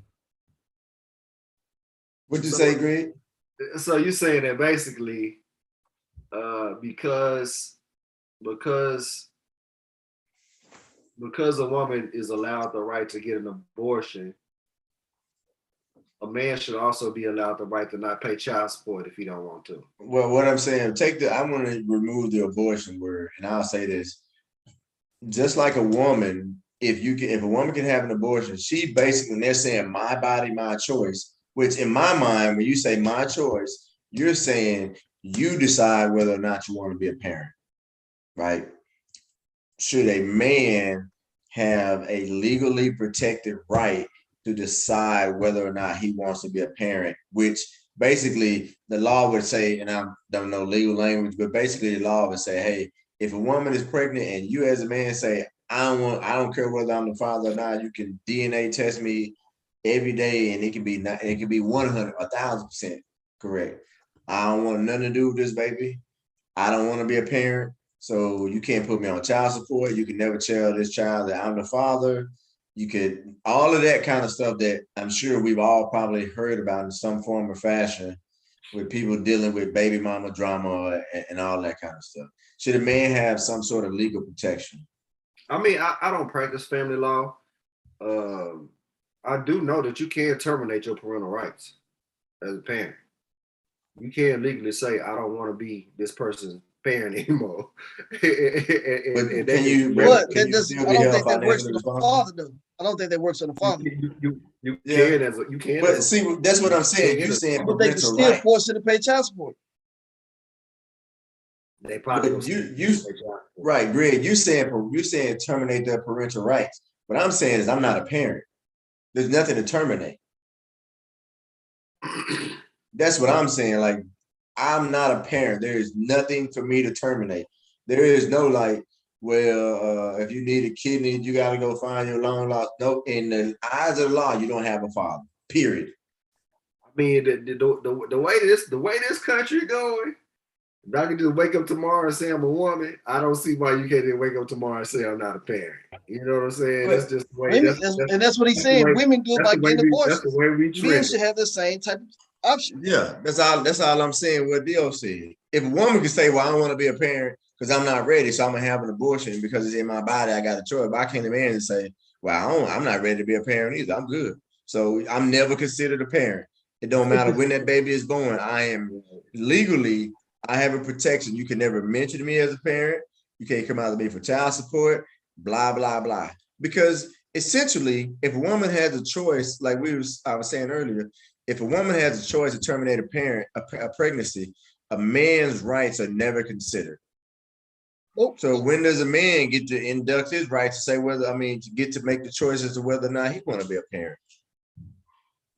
What'd you say, Greg? So you saying that basically because a woman is allowed the right to get an abortion, a man should also be allowed the right to not pay child support if he don't want to. Well, what I'm saying, I want to remove the abortion word, and I'll say this. Just like a woman, if a woman can have an abortion, she basically, they're saying my body, my choice, which in my mind, when you say my choice, you're saying you decide whether or not you want to be a parent, right? Should a man have a legally protected right to decide whether or not he wants to be a parent, which basically the law would say, and I don't know legal language, but basically the law would say, hey, if a woman is pregnant and you as a man say, I don't care whether I'm the father or not, you can DNA test me every day and it can be 100, 1,000% correct. I don't want nothing to do with this baby. I don't want to be a parent. So you can't put me on child support. You can never tell this child that I'm the father. You could, all of that kind of stuff that I'm sure we've all probably heard about in some form or fashion with people dealing with baby mama drama and all that kind of stuff. Should a man have some sort of legal protection? I mean, I don't practice family law. I do know that you can terminate your parental rights as a parent. You can't legally say, I don't want to be this person's parent anymore. But can you I don't think that works for the father, though. I don't think that works on the father. You can. But see, that's what I'm saying. You're saying but they can still force you to pay child support. They probably right, Greg. You're saying terminate their parental rights. What I'm saying is I'm not a parent. There's nothing to terminate. That's what I'm saying. Like, I'm not a parent. There is nothing for me to terminate. There is no like, well, if you need a kidney, you got to go find your long lost. No, in the eyes of the law, you don't have a father. Period. I mean, the way this country going, if I can just wake up tomorrow and say I'm a woman, I don't see why you can't just wake up tomorrow and say I'm not a parent. You know what I'm saying? That's just the way. And that's what he's saying. Women do it by getting abortions. That's the way we treat. Men should have the same type of option. Yeah, that's all I'm saying. What Dio said. If a woman can say, "Well, I don't want to be a parent because I'm not ready, so I'm gonna have an abortion because it's in my body, I got a choice." But I can't imagine and say, "Well, I'm not ready to be a parent either. I'm good." So I'm never considered a parent. It don't matter when that baby is born. I am legally. I have a protection. You can never mention me as a parent. You can't come out to me for child support, blah, blah, blah. Because essentially, if a woman has a choice, like I was saying earlier, if a woman has a choice to terminate a pregnancy, a man's rights are never considered. So when does a man get to induct his rights to say to get to make the choice as to whether or not he want to be a parent?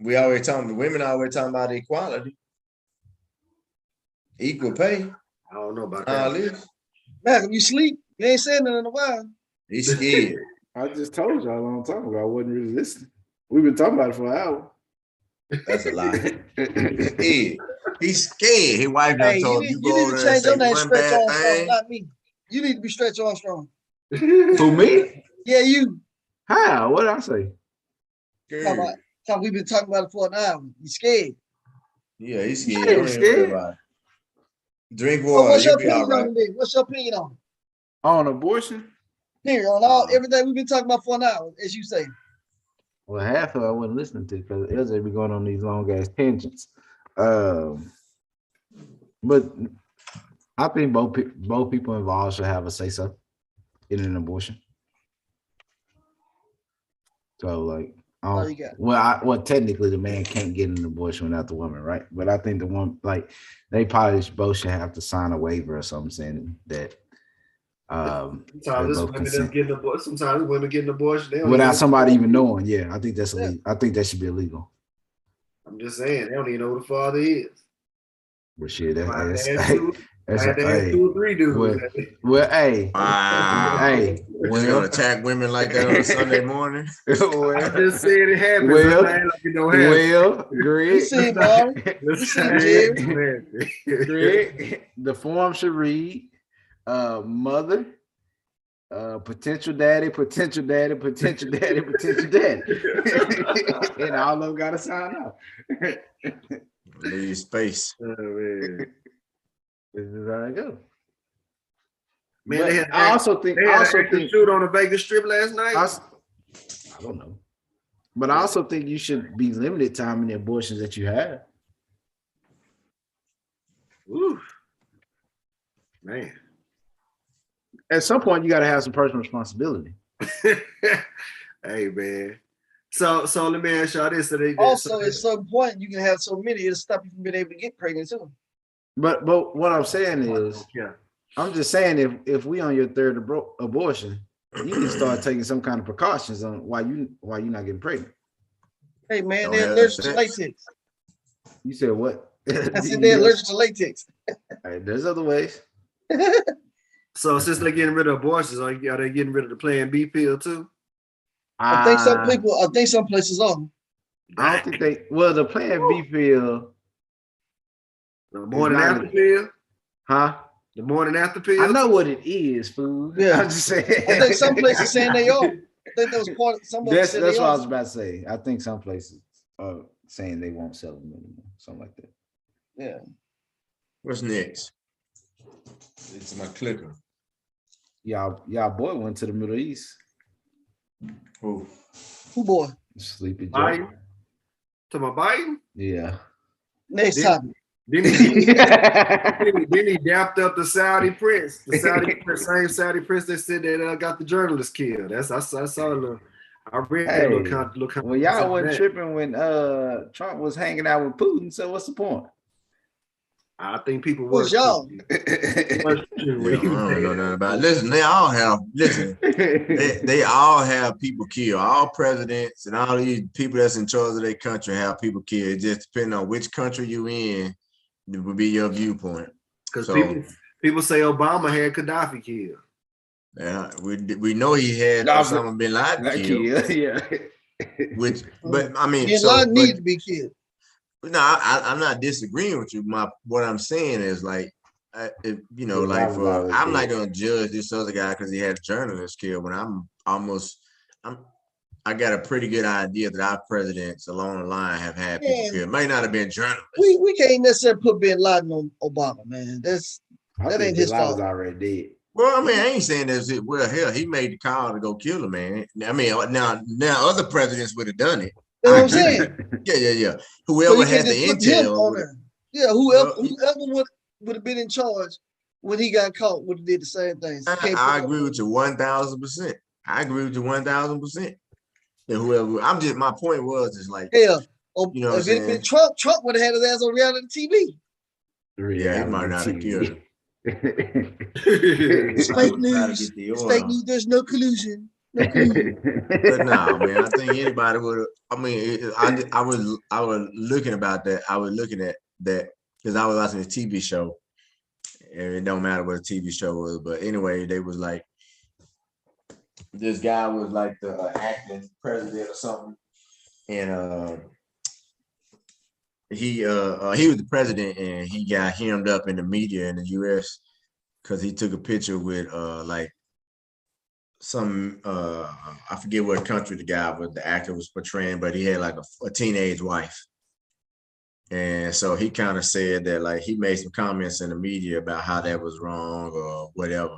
Women always talking about equality. Equal pay. I don't know about that. Malcolm, you sleep? You ain't saying nothing in a while. He's scared. I just told y'all a long time ago I wasn't really listening. We've been talking about it for an hour. That's a lie. He's scared. He's scared. His wife just told him, you need to change your name, Stretch Armstrong, not me. You need to be Stretch Armstrong. Who, me? Yeah, you. How? What did I say? We've been talking about it for an hour. You scared? Yeah, he's scared. He's scared. Drink water. What's your opinion on it? What's your opinion on it? On abortion? Period. On everything we've been talking about for an hour, as you say. Well, half of it I wasn't listening to because LJ be going on these long ass tangents. But I think both people involved should have a say so. getting an abortion. So like, All you got. well, technically the man can't get an abortion without the woman, right? But I think the one, like, they probably both should have to sign a waiver or something saying that Sometimes they it's both women that's consent getting abortion. Sometimes women getting abortion. They don't without even, somebody even knowing. Yeah, I think that's Yeah. illegal. I think that should be illegal. I'm just saying, they don't even know who the father is. But shit, Might that's have hey, two, that's might have hey, 2 or 3 dudes. well, hey, Wow. hey, You're just gonna attack women like that on a Sunday morning? I just said it happens. Well, Let's act like it don't happen. well, We Greg, see it, Marv. Let's we see act it, like it don't happen. Greg, the form should read, mother, potential daddy, potential daddy, potential daddy, potential daddy, and all of them gotta sign up. Leave space. Oh, man. This is how it goes. Man, But they had I also think, They had an active shoot on the Vegas Strip last night. I don't know, but I also think you should be limited time in the abortions that you have. Ooh. Man. At some point, you got to have some personal responsibility. Hey, man. So let me ask y'all this. Also, at some point, you can have so many, it'll stop you from being able to get pregnant too. But what I'm saying is, yeah. I'm just saying if we on your third abortion, you need to start taking some kind of precautions on why you not getting pregnant. Hey man, Don't they're have allergic to sex. latex. You said what? I said they're allergic to latex. Hey, there's other ways. So since they're getting rid of abortions, are they getting rid of the Plan B pill too? I think some places are. I don't think they. Well, the Plan B pill. The morning not- after pill? Huh? The morning after pill? I know what it is, fool. Yeah. I'm just saying. I think some places saying they are. I think that was part of some of them That's said what they I are. was about to say. I think some places are saying they won't sell them anymore, something like that. Yeah. What's next? It's my clicker. Y'all boy went to the Middle East. Who? Who boy? Sleepy Joe. Biden? To my Biden? Yeah. Next Did- topic. Then he dapped up the Saudi prince. The Saudi prince, same Saudi prince that said that got the journalist killed. I saw a little. I read that little well, y'all wasn't tripping when Trump was hanging out with Putin. So what's the point? I think people Who's y'all? Yeah, I don't know nothing about it. Listen, they all have people killed. All presidents and all these people that's in charge of their country have people killed. It just depending on which country you in, it would be your viewpoint. Because So, people say Obama had Gaddafi killed. yeah, we know he had Osama bin Laden killed. Yeah. Which, but I mean, Bin Laden needed to be killed. No, I'm not disagreeing with you. What I'm saying is like, I'm not gonna judge this other guy because he had a journalist killed. When I got a pretty good idea that our presidents along the line have had people killed. May not have been journalists. We can't necessarily put Bin Laden on Obama, man. That ain't his fault. Already dead. Well, I mean, I ain't saying that's it. Well, hell, he made the call to go kill the man. I mean, now other presidents would have done it. You know what I'm saying? Yeah. Whoever had the intel. Yeah, whoever would have been in charge when he got caught would have did the same things. I agree with you 1,000%. I agree with you 1,000%. And whoever, my point was is like, hell, you know, if it had been Trump would have had his ass on reality TV. Yeah, he might not have killed him. It's fake news. It's fake news. There's no collusion. But no, man, I think anybody would have. I mean, I was looking about that. I was looking at that because I was watching a TV show, and it don't matter what a TV show was. But anyway, they was like, this guy was like the acting president or something, and he was the president, and he got hemmed up in the media in the U.S. because he took a picture with like some I forget what country the actor was portraying, but he had like a teenage wife. And so he kind of said that like he made some comments in the media about how that was wrong or whatever.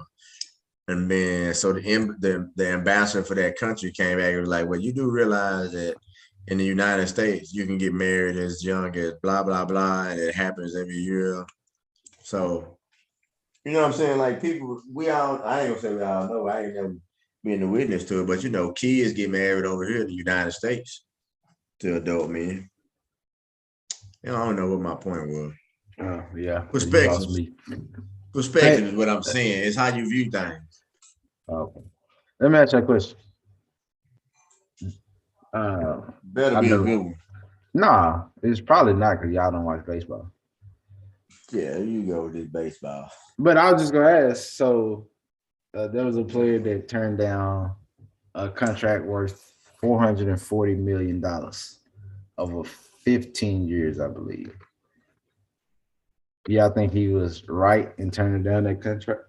And then so the ambassador for that country came back and was like, well, you do realize that in the United States you can get married as young as blah blah blah, and it happens every year. So You know what I'm saying? Like people, I ain't gonna say we all know. I ain't never been a witness to it, but kids get married over here in the United States to adult men. I don't know what my point was. Yeah. Perspective. Me. Perspective is what I'm saying. It's how you view things. Okay. Let me ask you a question. Better be a good one. Nah, it's probably not because y'all don't watch baseball. Yeah, you go with this baseball. But I was just gonna ask. So there was a player that turned down a contract worth $440 million over 15 years, I believe. Yeah, I think he was right in turning down that contract.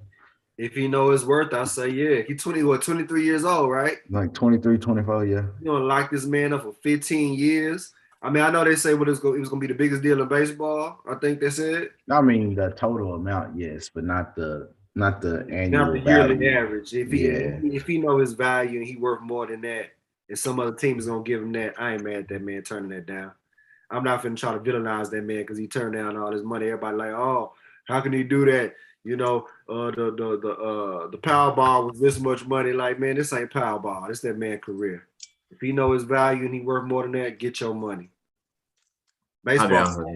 If he know his worth, I say yeah. He 23 years old, right? Like 23, 24, yeah. You gonna lock this man up for 15 years? I mean, I know they say it was gonna be the biggest deal in baseball. I think they said. I mean the total amount, yes, but not the annual Not the yearly value. average. If he know his value and he worth more than that, and some other team is gonna give him that, I ain't mad at that man turning that down. I'm not finna try to villainize that man because he turned down all his money. Everybody like, oh, how can he do that? The Powerball was this much money. Like, man, this ain't Powerball. This that man career. If he know his value and he worth more than that, get your money. Baseball.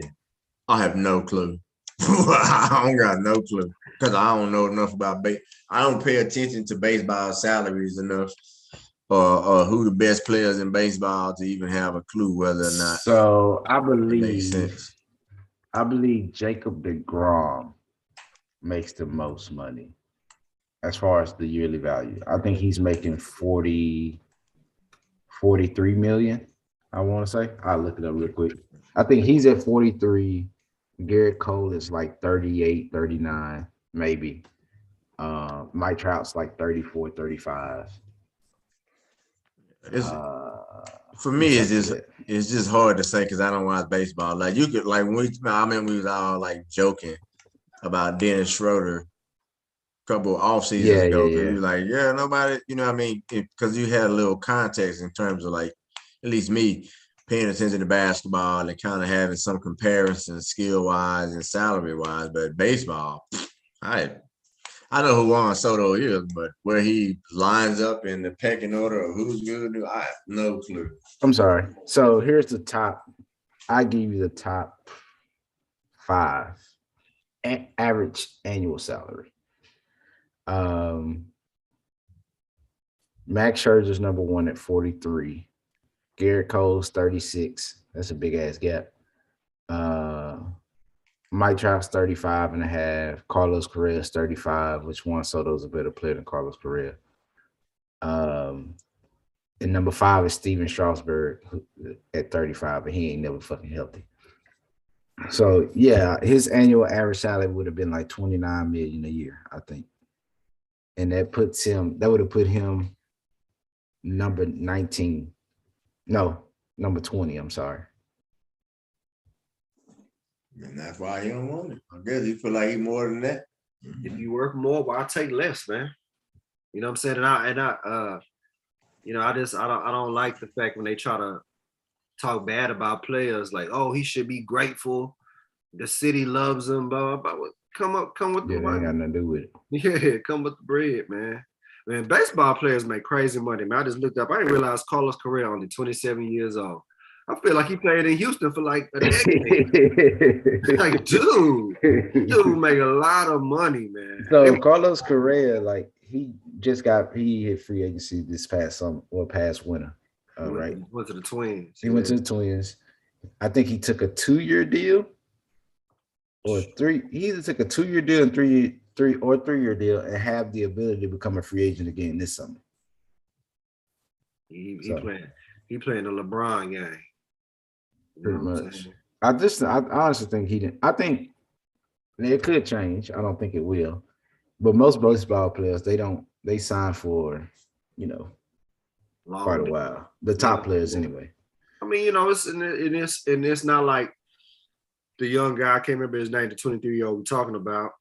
I have no clue. I don't got no clue because I don't know enough about I don't pay attention to baseball salaries enough, or who the best players in baseball to even have a clue whether or not. So I believe Jacob deGrom makes the most money as far as the yearly value. I think he's making 43 million. I want to say. I'll look it up real quick. I think he's at 43. Garrett Cole is like 38, 39, maybe. Mike Trout's like 34, 35. For me, it's just hard to say because I don't watch baseball. Like you could like we was all like joking about Dennis Schroeder a couple of off seasons ago. Yeah. We were like, yeah, nobody, you know what I mean? Because you had a little context in terms of like, at least me paying attention to basketball and kind of having some comparison skill wise and salary wise. But baseball, I know who Juan Soto is, but where he lines up in the pecking order of who's good, I have no clue. I'm sorry. So here's the top. I give you the top 5 average annual salary. Max Scherzer's number 1 at 43. Garrett Cole's 36. That's a big ass gap. Mike Trout's 35.5. Carlos Correa's 35, which Juan Soto's a better player than Carlos Correa. And number 5 is Steven Strasburg at 35, but he ain't never fucking healthy. So yeah, his annual average salary would have been like 29 million a year, I think. And that would have put him number 19. No, number 20, I'm sorry. And that's why he don't want it. I guess he feel like he's more than that. If you work more, well, I'll take less, man. You know what I'm saying? I don't like the fact when they try to talk bad about players, like, oh, he should be grateful. The city loves him, blah, blah, blah. Come with the money. Ain't got nothing to do with it. Yeah, come with the bread, man. Man, baseball players make crazy money, man. I just looked up. I didn't realize Carlos Correa only 27 years old. I feel like he played in Houston for like a decade. Like, dude make a lot of money, man. So Carlos Correa, like he hit free agency this past winter, right? He went to the Twins. He went to the Twins. I think he took a 2-year deal or 3. He either took a 2-year deal and 3-year deal and have the ability to become a free agent again this summer. He playing the LeBron game. Pretty much. I honestly think he didn't. I think it could change. I don't think it will. But most baseball players, they sign for, quite a while. The top players anyway. I mean, it's not like the young guy, I can't remember his name, the 23-year-old we're talking about.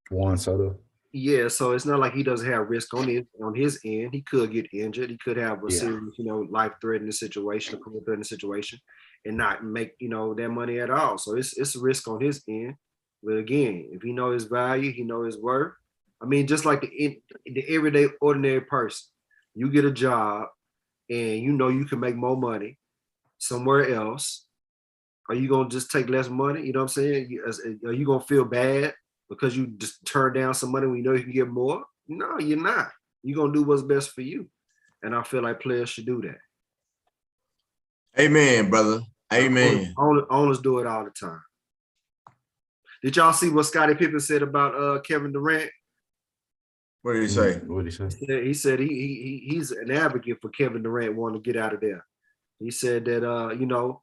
Juan Soto. Yeah, so it's not like he doesn't have risk on his end. He could get injured. He could have a serious, life-threatening situation, a career-threatening situation, and not make, that money at all. So it's a risk on his end. But again, if he know his value, he know his worth. I mean, just like the everyday ordinary person, you get a job and you know you can make more money somewhere else. Are you gonna just take less money? You know what I'm saying? Are you gonna feel bad because you just turn down some money when you know you can get more? No, you're not. You're gonna do what's best for you. And I feel like players should do that. Amen, brother. Amen. Owners do it all the time. Did y'all see what Scottie Pippen said about Kevin Durant? What did he say? What did he say? He said he's an advocate for Kevin Durant wanting to get out of there. He said that you know,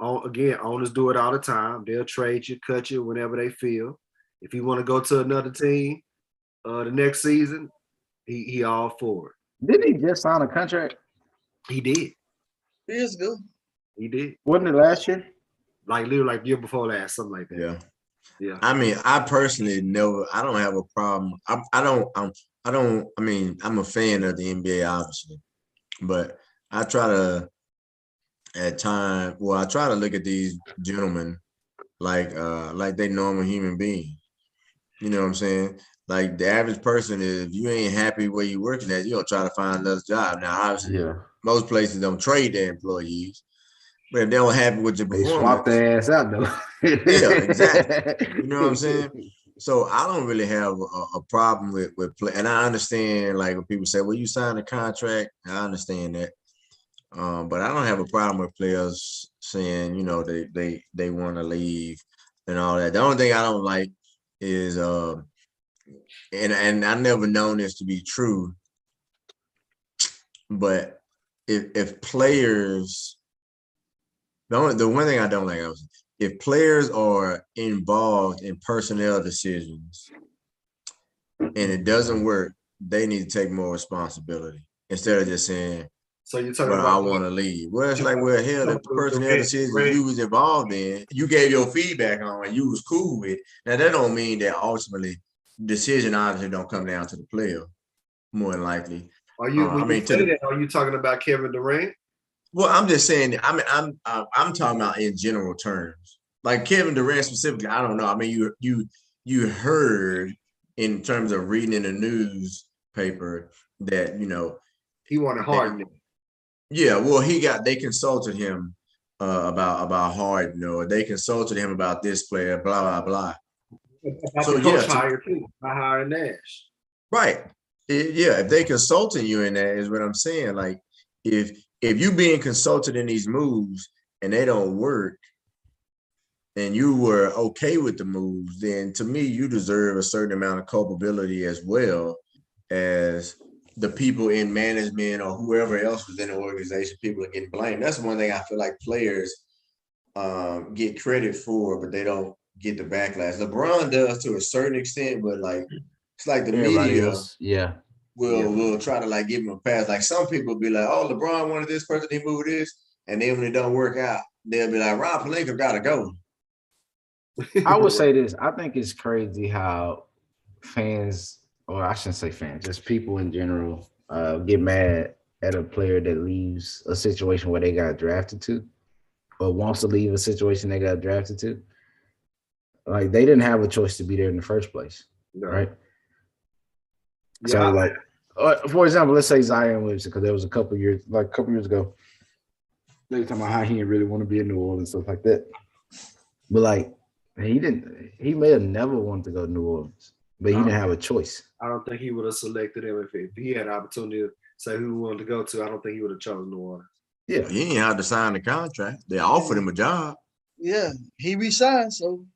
again, owners do it all the time. They'll trade you, cut you whenever they feel. If you want to go to another team the next season, he all for it. Didn't he just sign a contract? He did. Years ago. He did. Wasn't it last year? Like literally like the year before last, something like that. Yeah. Yeah. I mean, I personally I don't have a problem. I'm a fan of the NBA, obviously, but I try to look at these gentlemen like they normal human beings. You know what I'm saying? Like the average person is, if you ain't happy where you working at, you're gonna try to find another job. Now, obviously, most places don't trade their employees, but if they don't happy with your performance, they swap their ass out though. Yeah, exactly. You know what I'm saying? So I don't really have a problem with play, and I understand like when people say, "Well, you signed a contract." I understand that, but I don't have a problem with players saying, you know, they want to leave and all that. The only thing I don't like is, and I never known this to be true, but if players, the one thing I don't like is if players are involved in personnel decisions and it doesn't work, they need to take more responsibility instead of just saying, so you're talking about, I want to leave. Well, it's like, well, hell, the personnel decisions you was involved in, you gave your feedback on and you was cool with. Now, that don't mean that ultimately decision obviously don't come down to the player, more than likely. Are you talking about Kevin Durant? Well, I'm just saying. I mean, I'm talking about in general terms. Like Kevin Durant specifically, I don't know. I mean, you heard in terms of reading in the newspaper that, you know, he wanted Harden. Yeah, well, they consulted him about Harden, or they consulted him about this player, blah blah blah. So yeah, hiring Nash. Right. Yeah, if they consulting you in that is what I'm saying. Like if you being consulted in these moves and they don't work and you were okay with the moves, then to me, you deserve a certain amount of culpability as well as the people in management or whoever else was in the organization. People are getting blamed. That's one thing I feel like players get credit for, but they don't get the backlash. LeBron does to a certain extent, but like it's like the media will try to like give him a pass. Like some people be like, "Oh, LeBron wanted this person, he moved this," and then when it don't work out, they'll be like, "Rob Pelinka gotta go." I would say this. I think it's crazy how fans, or I shouldn't say fans, just people in general, get mad at a player that leaves a situation where they got drafted to, or wants to leave a situation they got drafted to. Like they didn't have a choice to be there in the first place, right? Yeah. So, like, for example, let's say Zion Williamson, because there was a couple years ago, they were talking about how he didn't really want to be in New Orleans, stuff like that. But like, he may have never wanted to go to New Orleans, but he didn't have a choice. I don't think he would have selected him if he had the opportunity to say who he wanted to go to. I don't think he would have chosen New Orleans. Yeah, he ain't had to sign the contract. They offered him a job. Yeah, he resigned. So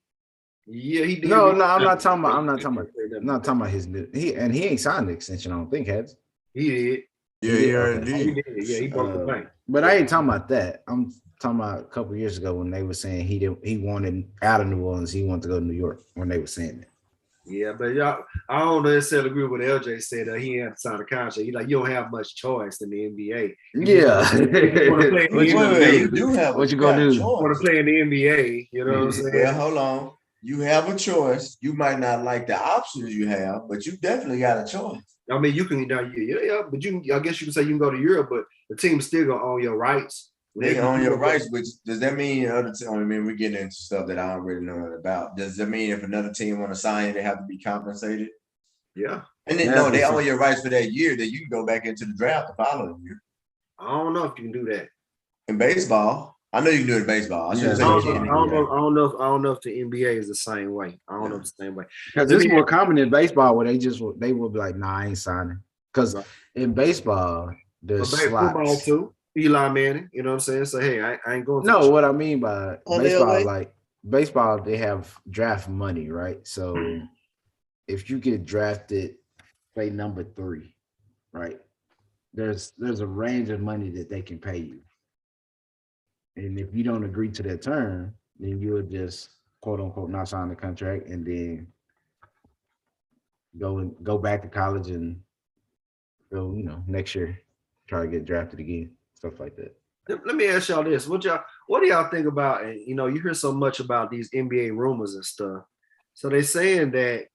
yeah, he did. No, I'm not talking about his new. He ain't signed the extension. I don't think has. He did. Yeah, he already did. He did. Yeah, he broke the bank. But I ain't talking about that. I'm talking about a couple of years ago when they were saying he wanted out of New Orleans. He wanted to go to New York when they were saying that. Yeah, but y'all, I don't necessarily agree with what LJ said that he had to sign a contract. He like, you don't have much choice in the NBA. Yeah. You do have what you gonna do? You want to play in the NBA, you know what I'm saying? Yeah, hold on. You have a choice. You might not like the options you have, but you definitely got a choice. I mean, you can, but I guess you can say you can go to Europe, but the team still gonna own your rights. They own your rights, which does that mean other team? I mean, we're getting into stuff that I don't really know nothing about. Does that mean if another team want to sign you, they have to be compensated? Yeah. And then no, they own your rights for that year. Then you can go back into the draft the following year. I don't know if you can do that in baseball. I know you can do it in baseball. I don't know if the NBA is the same way. I don't know if it's the same way because it's more common in baseball where they will be like, nah, I ain't signing. Because in baseball, there's football too. Eli Manning, you know what I'm saying? So hey, I ain't going. No, what I mean by baseball, like baseball, they have draft money, right? So if you get drafted, say number 3, right? There's a range of money that they can pay you. And if you don't agree to that term, then you would just quote unquote not sign the contract and then go back to college and go, next year try to get drafted again, stuff like that. Let me ask y'all this: what do y'all think about? And you hear so much about these NBA rumors and stuff. So they're saying that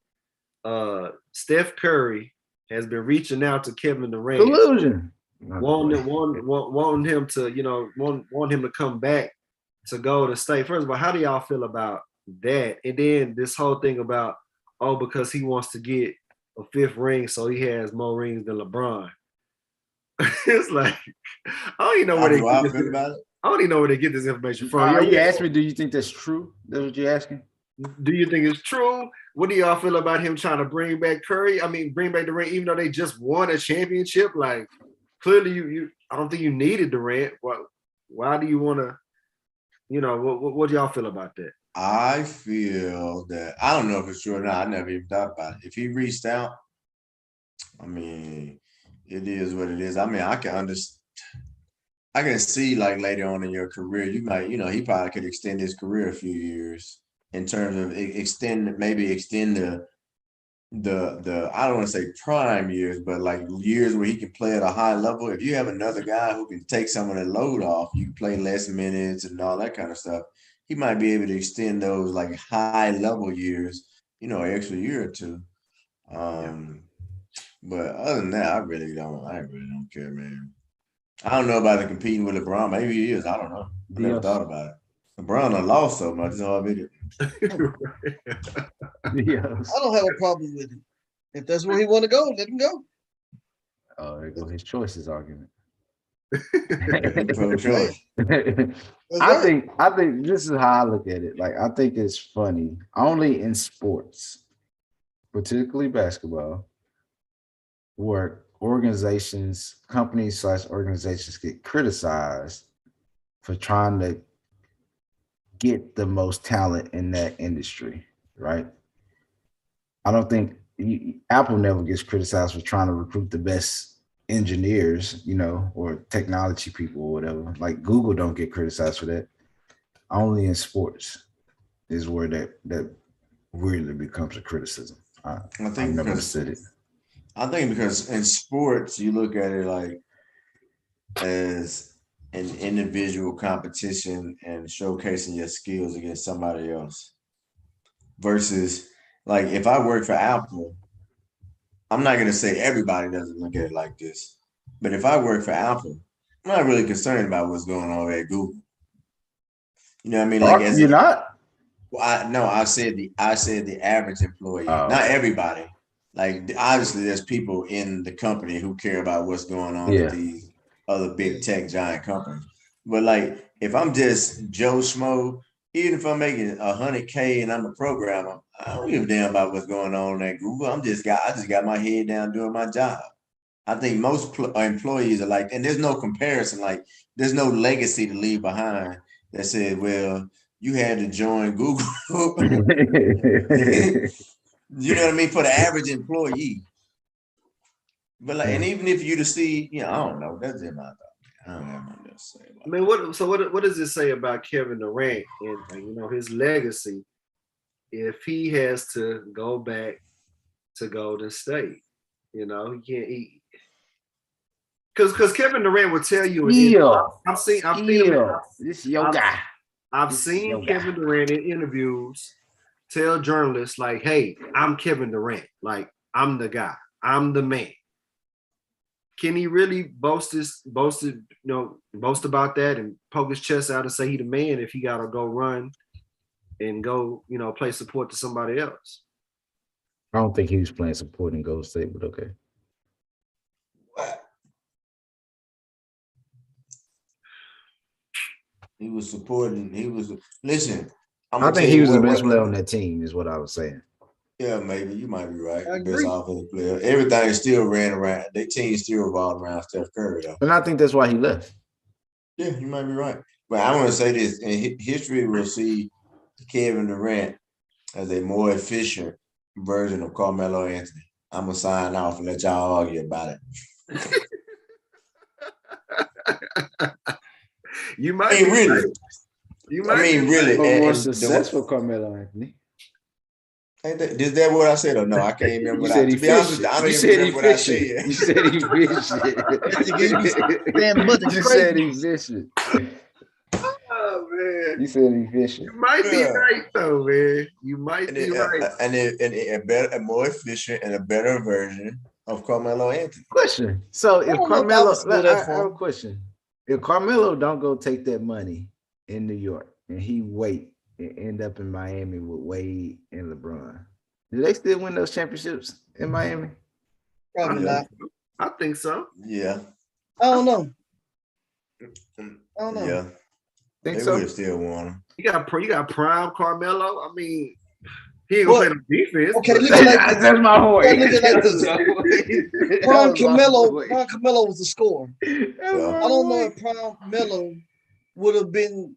Steph Curry has been reaching out to Kevin Durant, collusion, wanting him to, want him to come back to Golden State. First of all, how do y'all feel about that? And then this whole thing about because he wants to get a 5th ring, so he has more rings than LeBron. It's like I don't even know where they get this information from. You asked me, do you think that's true? That's what you're asking? Do you think it's true? What do y'all feel about him trying to bring back Curry? I mean, bring back Durant, even though they just won a championship. Like, clearly, I don't think you needed Durant. Why do you want to? What do y'all feel about that? I feel that I don't know if it's true or not. I never even thought about it. If he reached out, I mean, it is what it is. I mean, I can understand. I can see like later on in your career, you might, he probably could extend his career a few years in terms of extend the I don't want to say prime years, but like years where he can play at a high level. If you have another guy who can take some of the load off, you can play less minutes and all that kind of stuff. He might be able to extend those like high level years, an extra year or two. But other than that, I really don't care, man. I don't know about it competing with LeBron. Maybe he is. I don't know. I never thought about it. LeBron done lost so much. It's hard video. I don't have a problem with it. If that's where he want to go, let him go. Oh, there goes his choices argument. I think this is how I look at it. Like, I think it's funny. Only in sports, particularly basketball, where companies/organizations get criticized for trying to get the most talent in that industry, right? I don't think Apple never gets criticized for trying to recruit the best engineers, or technology people or whatever. Like Google don't get criticized for that. Only in sports is where that really becomes a criticism. I never understood it. I think because in sports, you look at it like as an individual competition and showcasing your skills against somebody else. Versus, like, if I work for Apple, I'm not going to say everybody doesn't look at it like this. But if I work for Apple, I'm not really concerned about what's going on at Google. You know what I mean? Like, you're not? Well, I said the average employee, not everybody. Like, obviously, there's people in the company who care about what's going on with these other big tech giant companies. But like, if I'm just Joe Schmo, even if I'm making $100K and I'm a programmer, I don't give a damn about what's going on at Google. I just got my head down doing my job. I think most employees are like, and there's no comparison. Like, there's no legacy to leave behind that said, well, you had to join Google. You know what I mean? For the average employee. But like, and even if you to see, I don't know. That's in my thought. I don't have nothing else to say about what does it say about Kevin Durant and his legacy if he has to go back to Golden State? He can't eat. Because Kevin Durant will tell you. I've seen Kevin Durant in interviews tell journalists like, "Hey, I'm Kevin Durant. Like, I'm the guy. I'm the man." can he really boast about that and poke his chest out and say he the man if he gotta go run and go, play support to somebody else? I don't think he was playing support in Golden State, but okay. He was supporting. Listen. I think he was the best player on that team, is what I was saying. Yeah, maybe you might be right. I Best agree. offensive player. Everything still ran around. Their team still revolved around Steph Curry, though. And I think that's why he left. Yeah, you might be right. But I want to say this: in history, will see Kevin Durant as a more efficient version of Carmelo Anthony. I'm gonna sign off and let y'all argue about it. You might Hey, really. right. You might really. More successful Carmelo Anthony. Is that what I said or no? I can't remember what I said. To be honest with you, I don't even remember what I said. You said he efficient. You said he efficient. Oh man. You said efficient. You might be right though, man. You might be right. And a more efficient and a better version of Carmelo Anthony. Question. So if don't know if I Carmelo, would go that I have far. a question. If Carmelo don't go take that money in New York and he wait and end up in Miami with Wade and LeBron, do they still win those championships in Miami? Probably not. I think so. Yeah. I don't know. Yeah. Think They so? would have still won them. You got prime Carmelo. I mean, he ain't gonna play no defense. Okay, but- look at like That's my point. Yeah, look at like Prime Carmelo was the scorer. I don't know if Prime Carmelo would have been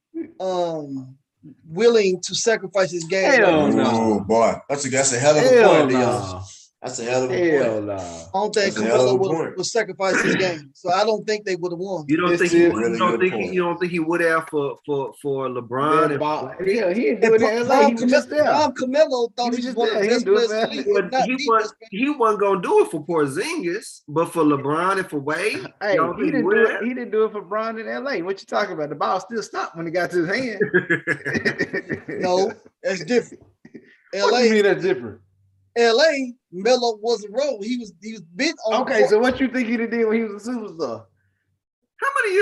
willing to sacrifice his game. Hell no. Oh boy, that's a hell of a Hell point, Dion. no. That's a hell of a Hell point. no. I don't think That's a hell of Carmelo a point. would sacrifice his game. So I don't think they would have won. You don't It's think still really good point. you don't think he would have for LeBron? Yeah, he didn't do it in LA. He was just there. Prime Carmelo thought He he was was one of the just best there. He players in the didn't do league. it, Not the best player. He wasn't gonna do it for Porzingis, but for LeBron and for Wade, Hey, y'all he think didn't would do have? it. He didn't do it for Bron in LA. What you talking about? The ball still stopped when it got to his hand. No, that's different. What do you mean that's different? LA, Melo was a role. He was bent on. Okay, so what you think he did when he was a superstar? How many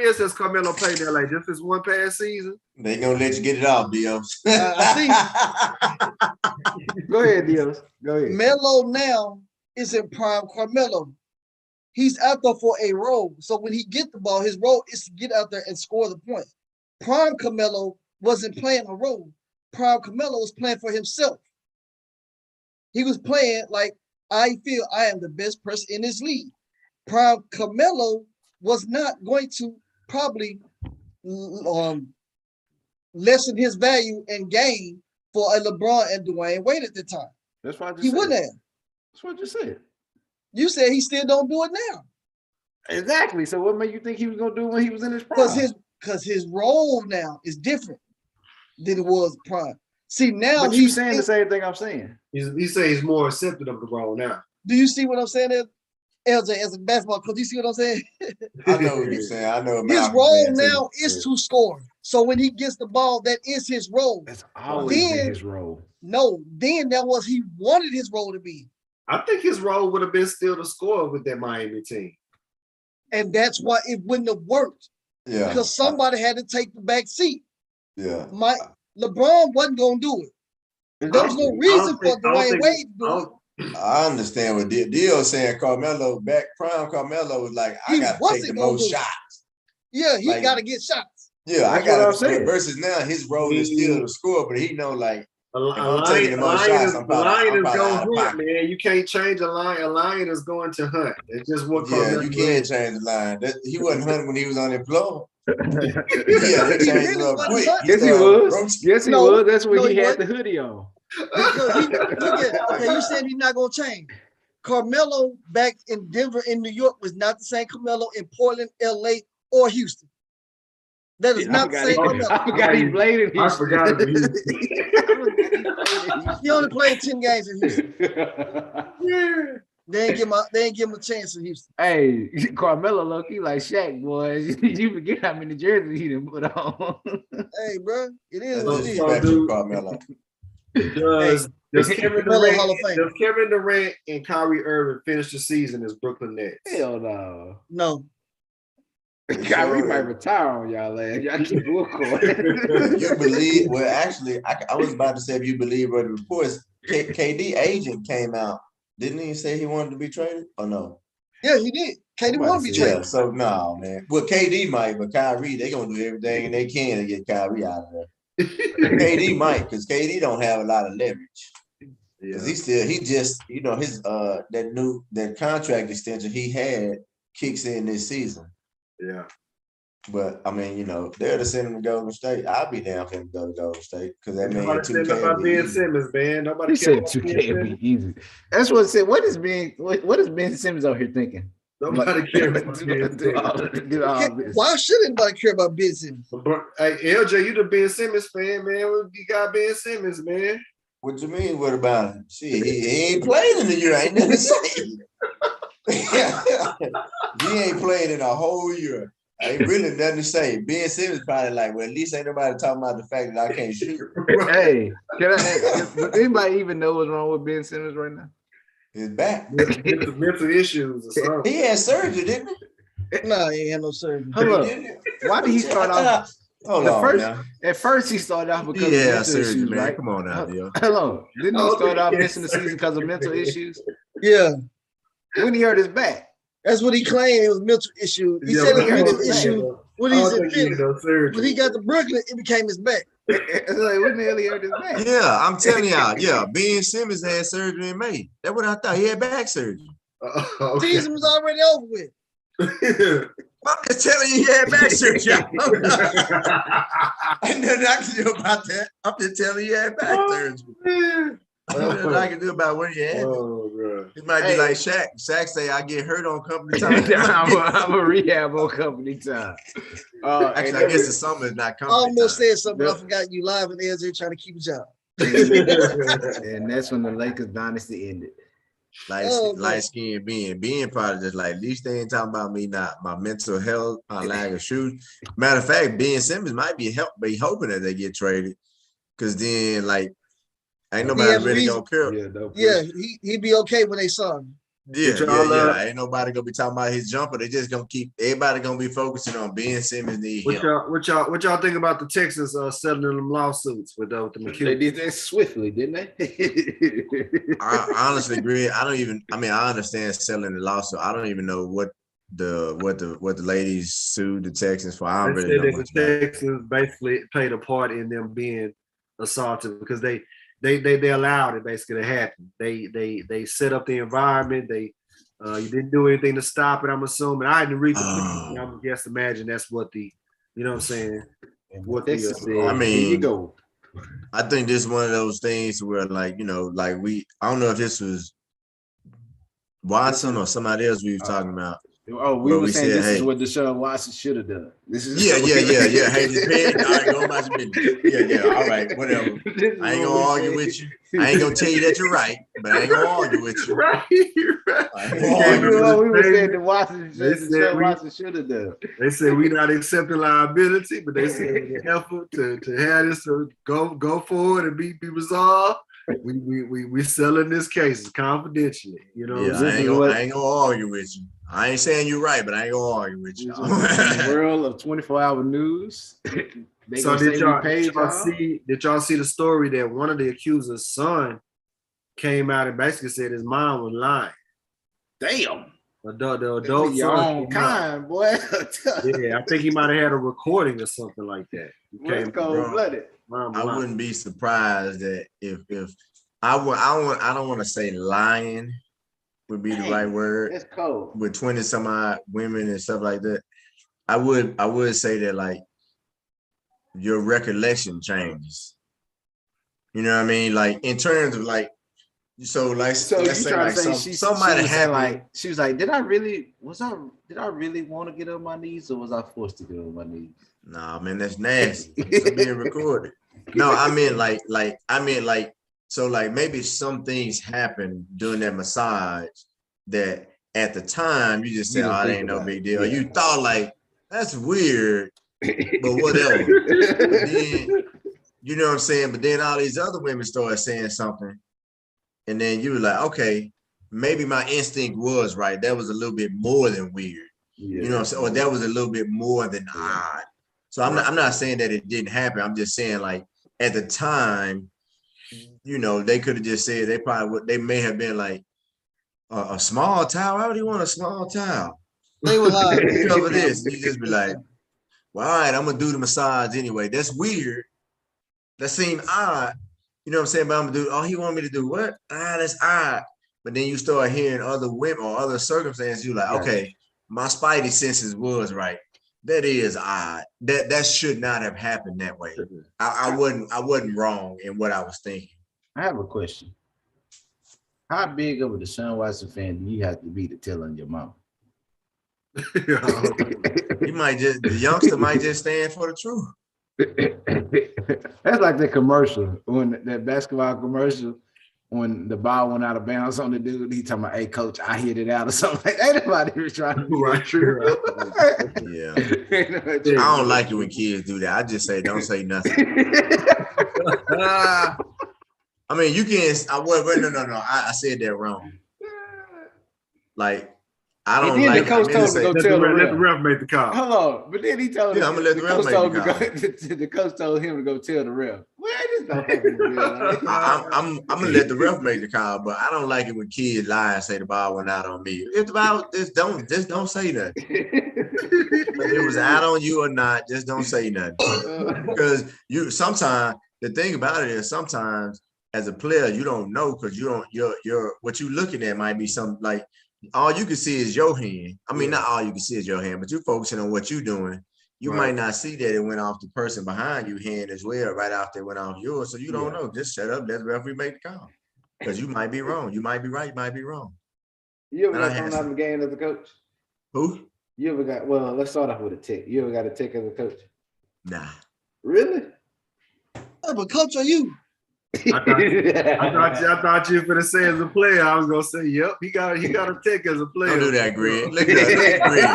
years has Carmelo played in LA? Just this one past season? They gonna let you get it off, Dio. Go ahead, Dios. Go ahead. Melo now is in prime Carmelo. He's out there for a role. So when he get the ball, his role is to get out there and score the point. Prime Carmelo wasn't playing a role. Prime Carmelo was playing for himself. He was playing like, I feel I am the best person in this league. Prime Carmelo was not going to probably lessen his value and gain for a LeBron and Dwayne Wade at the time. That's what I just He said. wouldn't have. That's what you said. You said he still don't do it now. Exactly. So what made you think he was gonna do when he was in his prime? Because his role now is different than it was prime. See, now But you saying the same thing I'm saying. He say he's more accepted of the role now. Do you see what I'm saying there? LJ, as a basketball coach, you see what I'm saying? I know what you're saying. I know His Malcolm role saying too. now is to score. So when he gets the ball, that is his role. That's always been his role. No, then that was he wanted his role to be. I think his role would have been still to score with that Miami team. And that's why it wouldn't have worked. Yeah. Because somebody had to take the back seat. Yeah. LeBron wasn't going to do it. There was no reason for Dwayne Wade to do it. I understand what Dio saying. Carmelo, prime Carmelo was like, I got to take the most shots. Yeah, he Like, got to get shots. Yeah, That's I got what I'm saying. to. Versus now, his role is still to score, but he know like, A I'm taking the most shots, I'm probably lion is out going of hunt, pocket. man. You can't change a lion. A lion is going to hunt. It's just what yeah, Carmelo you is. can't change the line. He wasn't hunting when he was unemployed. Yeah, he changed it up quick. Yes, he started was. roasting. Yes, he No, was. That's when no, he he had the wasn't. hoodie on. Because okay, you said he's not going to change. Carmelo back in Denver and New York was not the same Carmelo in Portland, LA, or Houston. That is not the same Carmelo. I forgot he played in Houston. forgot that He only played 10 games in Houston. Yeah. They ain't give him a chance in Houston. Hey, Carmelo low-key like Shaq, boy. You forget how many jerseys he done put on. Hey, bro, it is That's what it is. disrespectful, Carmelo. Does Kevin Another Hall of Fame. Does Kevin Durant and Kyrie Irving finish the season as Brooklyn Nets? Hell no. No. Kyrie might retire on y'all ass. Y'all keep You believe? Well, actually, I was about to say if you believe what the reports. KD agent came out. Didn't he say he wanted to be traded? Or no? Yeah, he did. KD won't be traded. Yeah, so no, man. Well, KD might, but Kyrie, they gonna do everything they can to get Kyrie out of there. KD might, because KD don't have a lot of leverage. Because he just, his that contract extension he had kicks in this season. Yeah. But I mean, they're to send him to Golden State. I'd be down for him to go to Golden State because that man Nobody said about Ben Simmons, man. Nobody said 2K be easy. That's what it said. What is Ben Simmons out here thinking? Nobody cares about Ben Simmons. Why should anybody care about Ben Simmons? Hey, LJ, you the Ben Simmons fan, man. You got Ben Simmons, man. What you mean? What about him? Shit, he ain't played in a year. I ain't nothing to say. He ain't played in a whole year. Ain't really nothing to say. Ben Simmons probably like, well, at least ain't nobody talking about the fact that I can't shoot. Hey, does anybody even know what's wrong with Ben Simmons right now? His back. Mental issues or something. He had surgery, didn't he? No, he had no surgery. Hold up. Why did he start off? At first, he started off because of mental surgery, issues, man. right? Come on now, yo. Hello. Didn't he start off missing the season because of mental issues? Yeah. When he hurt his back. That's what he claimed. It was mental issue. He said it was mental issue when he's in Philly. When he got to Brooklyn, it became his back. It's like, when the hell he hurt his back? Yeah, I'm telling y'all. Yeah, Ben Simmons had surgery in May. That's what I thought. He had back surgery. Season was already over with. I'm just telling you, he had back surgery. Ain't nothing I can do about that. I'm just telling you, he had back surgery. Nothing I can do about where you at. It might be like Shaq. Shaq say, I get hurt on company time. I'm a rehab on company time. Actually, I guess the summer is not company I almost time. said something. I forgot you live and LJ trying to keep a job. And that's when the Lakers dynasty ended. Light skin being probably just like, at least they ain't talking about me, not my mental health, my lack of shooting. Matter of fact, Ben Simmons might be hoping that they get traded. Because then, like, ain't nobody really gonna care. Yeah, he'd be okay when they saw him. Yeah. Ain't nobody gonna be talking about his jumper. They just gonna everybody gonna be focusing on Ben Simmons. What y'all think about the Texans settling them lawsuits with the McHugh? They did that swiftly, didn't they? I honestly agree. I understand selling the lawsuit. I don't even know what the ladies sued the Texans for. I don't really know much. The Texans basically played a part in them being assaulted because they allowed it basically to happen. They set up the environment. You didn't do anything to stop it. I'm assuming. I didn't read the thing. I'm just imagine that's what the, you know what I'm saying. What Texas the, said. I mean, here you go. I think this is one of those things where, like, I don't know if this was Watson or somebody else we was talking about. Oh, we were saying this is what Deshaun Watson should have done. This is yeah. Hey, all right, go about your business. Yeah. All right, whatever. I ain't gonna argue with you. I ain't gonna tell you that you're right, but I ain't gonna argue with you. Right. We were saying that Watson should have done. They said we not accepting liability, but they said the effort to have this to go forward and be resolved. We selling this case confidentially. You know. Yeah, I ain't gonna argue with you. I ain't saying you're right, but I ain't gonna argue with you. In the world of 24-hour news. So did y'all see the story that one of the accuser's son came out and basically said his mom was lying? Damn. The adult your own kind, boy. Yeah, I think he might have had a recording or something like that. Cold-blooded. I wouldn't be surprised that if I don't want to say lying would be the right word. It's cold. With 20 some odd women and stuff like that. I would say that, like, your recollection changes. You know what I mean? Like, in terms of, like, let's say like somebody had like, she was like, did I really want to get on my knees, or was I forced to get on my knees? Nah, man, that's nasty. It's being recorded. No, I mean like so, like, maybe some things happened during that massage that at the time you just said, oh, it ain't no big deal. Yeah. You thought, like, that's weird, but whatever. You know what I'm saying? But then all these other women started saying something. And then you were like, okay, maybe my instinct was right. That was a little bit more than weird. Yeah. You know what I'm saying? Or that was a little bit more than odd. So I'm not saying that it didn't happen. I'm just saying, like, at the time, you know, they could have just said they may have been like, a small towel. Why would you want a small towel? They was hard. Cover this. You just be like, well, all right, I'm gonna do the massage anyway. That's weird. That seemed odd. You know what I'm saying? But I'm gonna do, oh, he want me to do what? That's odd. But then you start hearing other women or other circumstances, you're like, okay, my spidey senses was right. That is odd. That should not have happened that way. I wasn't wrong in what I was thinking. I have a question. How big of a Deshaun Watson fan do you have to be to tell on your mom? The youngster might just stand for the truth. That's like the commercial, when that basketball commercial, when the ball went out of bounds on the dude, he talking about, hey coach, I hit it out or something. Like, ain't nobody was trying to be true. Yeah. I don't like it when kids do that. I just say, don't say nothing. I mean, you can't. No. I said that wrong. Like, I don't like. The coach told him to go tell let the ref make the call. Hold on, but then he told him. I'm gonna let the ref make the call. The coach told him to go tell the ref. Well, this don't happen. I'm gonna let the ref make the call, but I don't like it when kids lie and say the ball went out on me. If the ball, just don't say nothing. Whether it was out on you or not, just don't say nothing. Because sometimes the thing about it is sometimes, as a player, you don't know, because you're what you looking at might be something like, all you can see is your hand. I mean, not all you can see is your hand, but you're focusing on what you're doing. You might not see that it went off the person behind you hand as well, right after it went off yours. So you don't know. Just shut up, let the referee make the call. Because you might be wrong. You might be right, you might be wrong. You ever got thrown out of the game as a coach? Who? You ever got, well, let's start off with a tick. You ever got a tick as a coach? Nah. Really? But coach, are you? I thought you were gonna say as a player. I was gonna say, yep, he got a tick as a player. Don't do that, Greg. Look at Greg.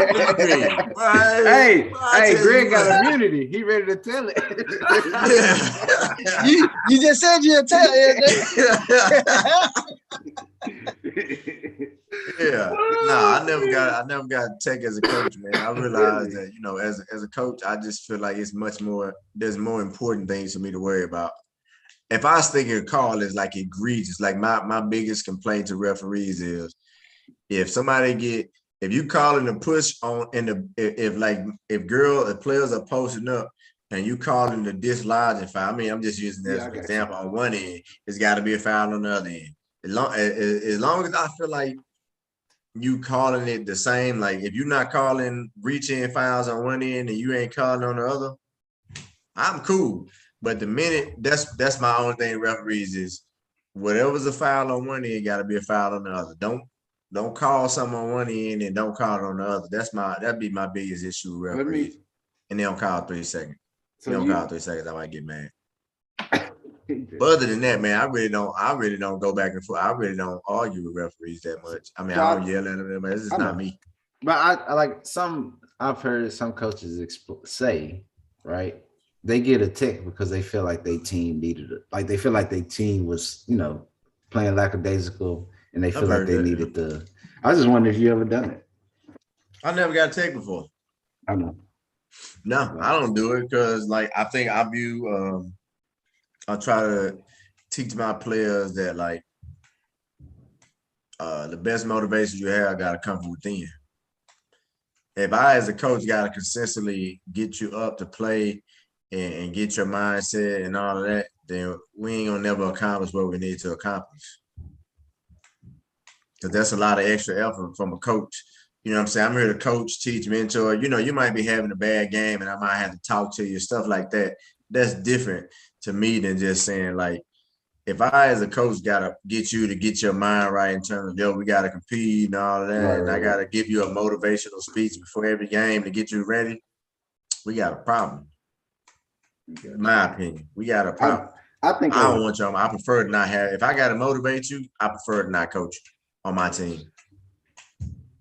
Hey, Greg got immunity. He ready to tell it. you just said you'd tell Yeah. No, I never got a tech as a coach, man. I realized that, you know, as a coach, I just feel like there's more important things for me to worry about. If I was thinking a call is like egregious, like my biggest complaint to referees is if you calling a push on if players are posting up and you calling the dislodging foul. I mean, I'm just using that as an example. On one end, it's got to be a foul on the other end. As long as I feel like you calling it the same, like if you're not calling reach-in fouls on one end and you ain't calling on the other, I'm cool. But the minute that's my only thing, referees, is whatever's a foul on one end got to be a foul on the other. Don't call something on one end and don't call it on the other. That'd be my biggest issue with referees. And they don't call 3 seconds. So they don't call 3 seconds, I might get mad. But other than that, man, I really don't go back and forth. I really don't argue with referees that much. I mean, I don't yell at them, but it's just not me. But I like I've heard some coaches say, right? They get a tick because they feel like their team needed it. Like they feel like their team was, you know, playing lackadaisical, and they feel like they needed the. I just wonder if you ever done it. I never got a tick before. I know. No, I don't do it because, like, I think I view. I try to teach my players that, like, the best motivation you have got to come from within. If I, as a coach, got to consistently get you up to play and get your mindset and all of that, then we ain't gonna never accomplish what we need to accomplish. Because that's a lot of extra effort from a coach. You know what I'm saying? I'm here to coach, teach, mentor. You know, you might be having a bad game and I might have to talk to you, stuff like that. That's different to me than just saying, like, if I, as a coach, gotta get you to get your mind right in terms of, yo, we gotta compete and all of that, and I gotta give you a motivational speech before every game to get you ready, we got a problem. In my opinion, we got a problem. I don't want y'all. I prefer to not have. If I gotta motivate you, I prefer to not coach on my team.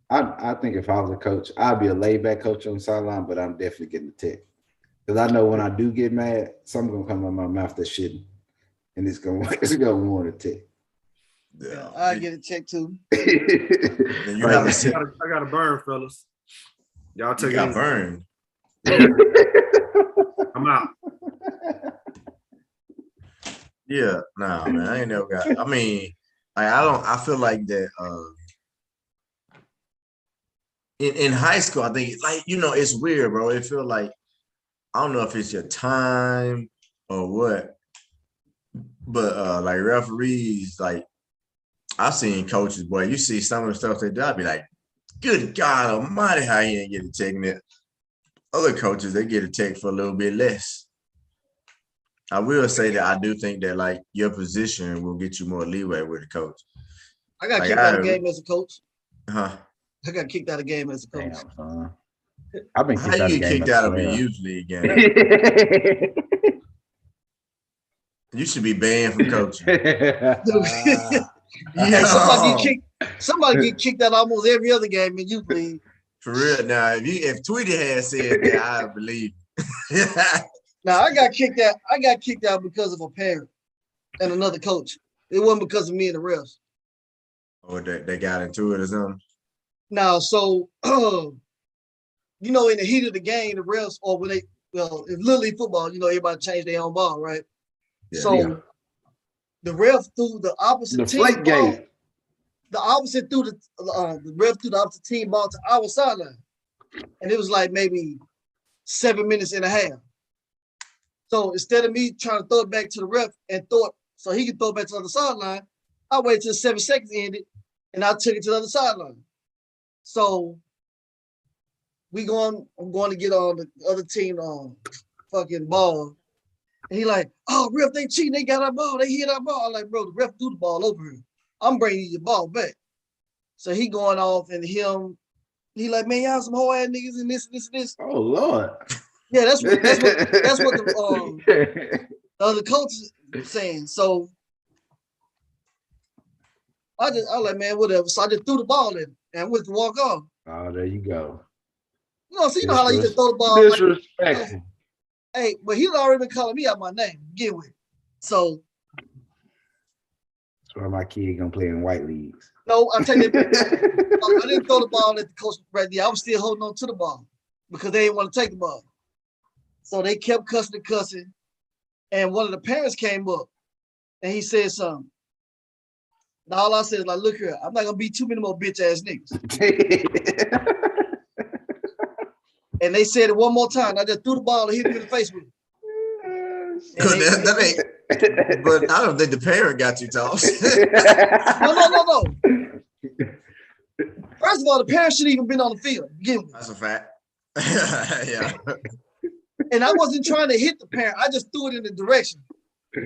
I think if I was a coach, I'd be a laid back coach on the sideline, but I'm definitely getting the tick. Because I know when I do get mad, something gonna come out of my mouth that shouldn't, and it's gonna warrant a tick. Yeah, I get a check too. Then you have a I got a burn, fellas. Y'all take you got it. burned. I'm out. Yeah, nah, man. I ain't never got. I mean, I feel like that. In high school, I think it's weird, bro. It feel like I don't know if it's your time or what, but like referees, like I've seen coaches, boy. You see some of the stuff they do, I'd be like, good God Almighty, how he ain't get a check in it. Other coaches, they get a check for a little bit less. I will say that I do think that like your position will get you more leeway with a coach. I got kicked out of the game as a coach. Huh? I got kicked out of the game as a coach. Damn, son. I've been How kicked out you of get the kicked game out of a youth league game? You should be banned from coaching. Hey, somebody get kicked out almost every other game in youth league. For real. Now, if Tweety had said that, I believe. Now I got kicked out. I got kicked out because of a parent and another coach. It wasn't because of me and the refs. Or they got into it or something. Now, so in the heat of the game, the refs, or when in Little League football, everybody changed their own ball, right? Yeah. So the ref threw the opposite team ball. Gate. The opposite threw the ref threw the opposite team ball to our sideline, and it was like maybe 7 minutes and a half. So instead of me trying to throw it back to the ref and throw it so he could throw it back to the other sideline, I waited till 7 seconds ended, and I took it to the other sideline. So I'm going to get on the other team fucking ball. And he like, oh, ref, they cheating. They got our ball. They hit our ball. I'm like, bro, the ref threw the ball over here. I'm bringing you your ball back. So he going off and he like, man, y'all some whole ass niggas and this. Oh, Lord. Yeah, that's what the other coach is saying. So I like, man, whatever. So I just threw the ball in and went to walk off. Oh, there you go. So you know how you just throw the ball. Disrespectful. Hey, but he'd already been calling me out my name to begin with. So that's why my kid gonna play in white leagues. No, I'll tell you, I didn't throw the ball at the coach right there. I was still holding on to the ball because they didn't want to take the ball. So they kept cussing. And one of the parents came up and he said something. And all I said is like, look here, I'm not gonna be too many more bitch ass niggas. And they said it one more time. I just threw the ball and hit him in the face with it. But I don't think the parent got you tossed. No. First of all, the parent shouldn't even been on the field. That's a fact. Yeah. And I wasn't trying to hit the parent. I just threw it in the direction.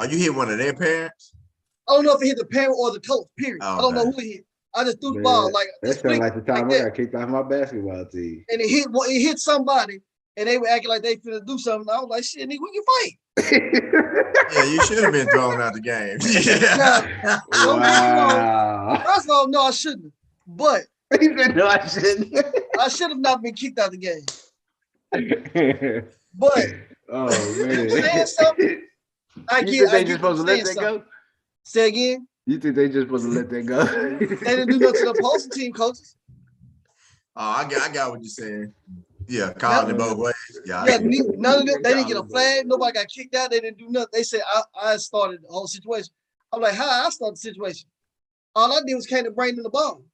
Oh, you hit one of their parents? I don't know if it hit the parent or the coach, period. Oh, I don't know who it hit. I just threw the ball like that sounded like the time I got kicked out of my basketball team. And it hit somebody, and they were acting like they finna do something. I was like, shit, nigga, we can fight. Yeah, you should have been thrown out the game. Wow. First of all, no, I shouldn't. But he said, no, I shouldn't. I should have not been kicked out of the game. But oh man, saying something, you think they just supposed to let that go? Say again. You think they just supposed to let that go? They didn't do nothing to the opposing team coaches. Oh, I got what you're saying. Yeah, calling it both ways. Yeah, none of them. They didn't get a flag. Nobody got kicked out. They didn't do nothing. They said I started the whole situation. I'm like, how I started the situation? All I did was came to bring them the ball.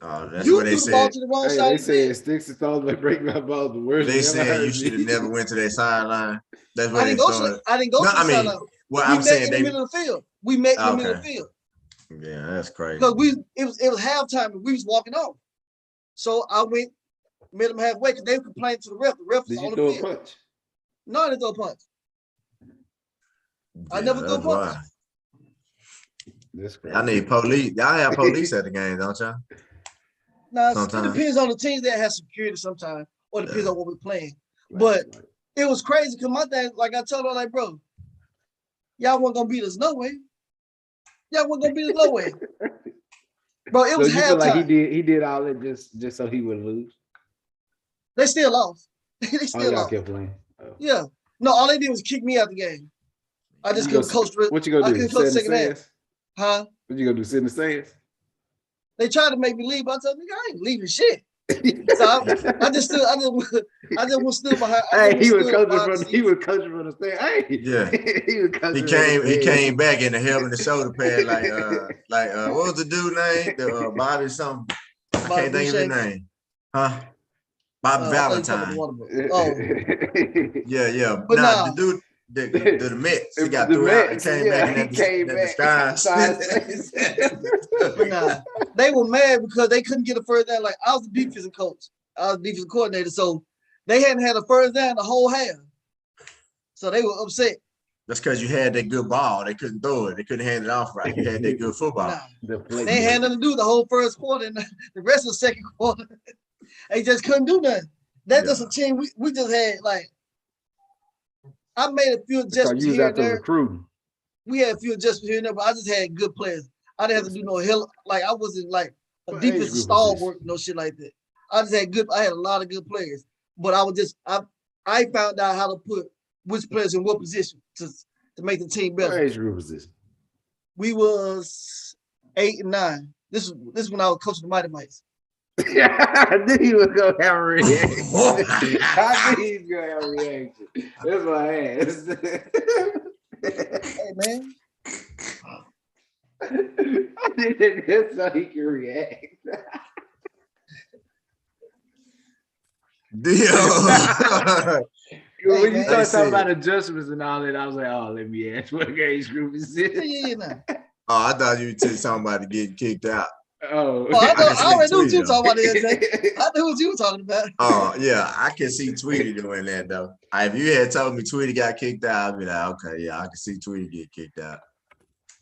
Oh, that's you what they threw the ball to said. the wrong side. They said sticks and stones like break my balls. The worst. They said you should have never went to their sideline. That's what I didn't go to the sideline. Well, we I'm saying met in the middle of the field. We met in the middle of the field. Yeah, that's crazy. Because it was halftime and we was walking off. So I went, met them halfway because they were complaining to the ref. The ref was on the field. Did you throw a punch? No, I didn't throw a punch. I never threw a punch. That's crazy. I need police. Y'all have police at the game, don't y'all? No, it depends on the teams that have security sometimes, or it depends on what we're playing. But it was crazy because my thing, like I told her, like, bro, y'all weren't gonna beat us no way. Y'all weren't gonna beat us no way. Bro, it was halftime. Feel like he did all that just so he would lose. They still lost. They still lost. Kept playing. Yeah. No, all they did was kick me out the game. I just couldn't coach. What you gonna do? Couldn't coach second half. Huh? What you gonna do? Sit in the stands? They tried to make me leave, but I told them, I ain't leaving shit. So I just stood behind. Hey, he was coaching from the stand. Hey, Yeah. he was coaching. He came back in the helmet and the shoulder pad like what was the dude name? The Bobby something. I can't think of his name. Huh? Bobby Valentine. Oh. Yeah. But the dude, the Mets, he got threw out and came back in that disguise. But they were mad because they couldn't get a first down. Like, I was the defensive coach. I was the defensive coordinator. So they hadn't had a first down the whole half. So they were upset. That's because you had that good ball. They couldn't throw it. They couldn't hand it off right. You had that good football. They had nothing to do the whole first quarter and the rest of the second quarter. They just couldn't do nothing. That's just a team we just had, like, I made a few adjustments here and there. We had a few adjustments here and there, but I just had good players. I didn't have to do no hell. Like, I wasn't like a defensive stalwart, no shit like that. I had a lot of good players, but I found out how to put which players in what position to make the team better. What age group was this? We was 8 and 9. This is when I was coaching the Mighty Mites. I knew he was gonna have a reaction. I knew he was gonna have a reaction. That's my ass. Hey man. I did this so he can react. When you start talking about adjustments and all that, I was like, oh, let me ask what age group is this? Yeah. Oh, I thought you were talking about getting kicked out. Oh, I already knew what you were talking about the other day. I knew what you were talking about. Oh, yeah, I can see Tweety doing that, though. If you had told me Tweety got kicked out, I'd be like, okay, yeah, I can see Tweety get kicked out.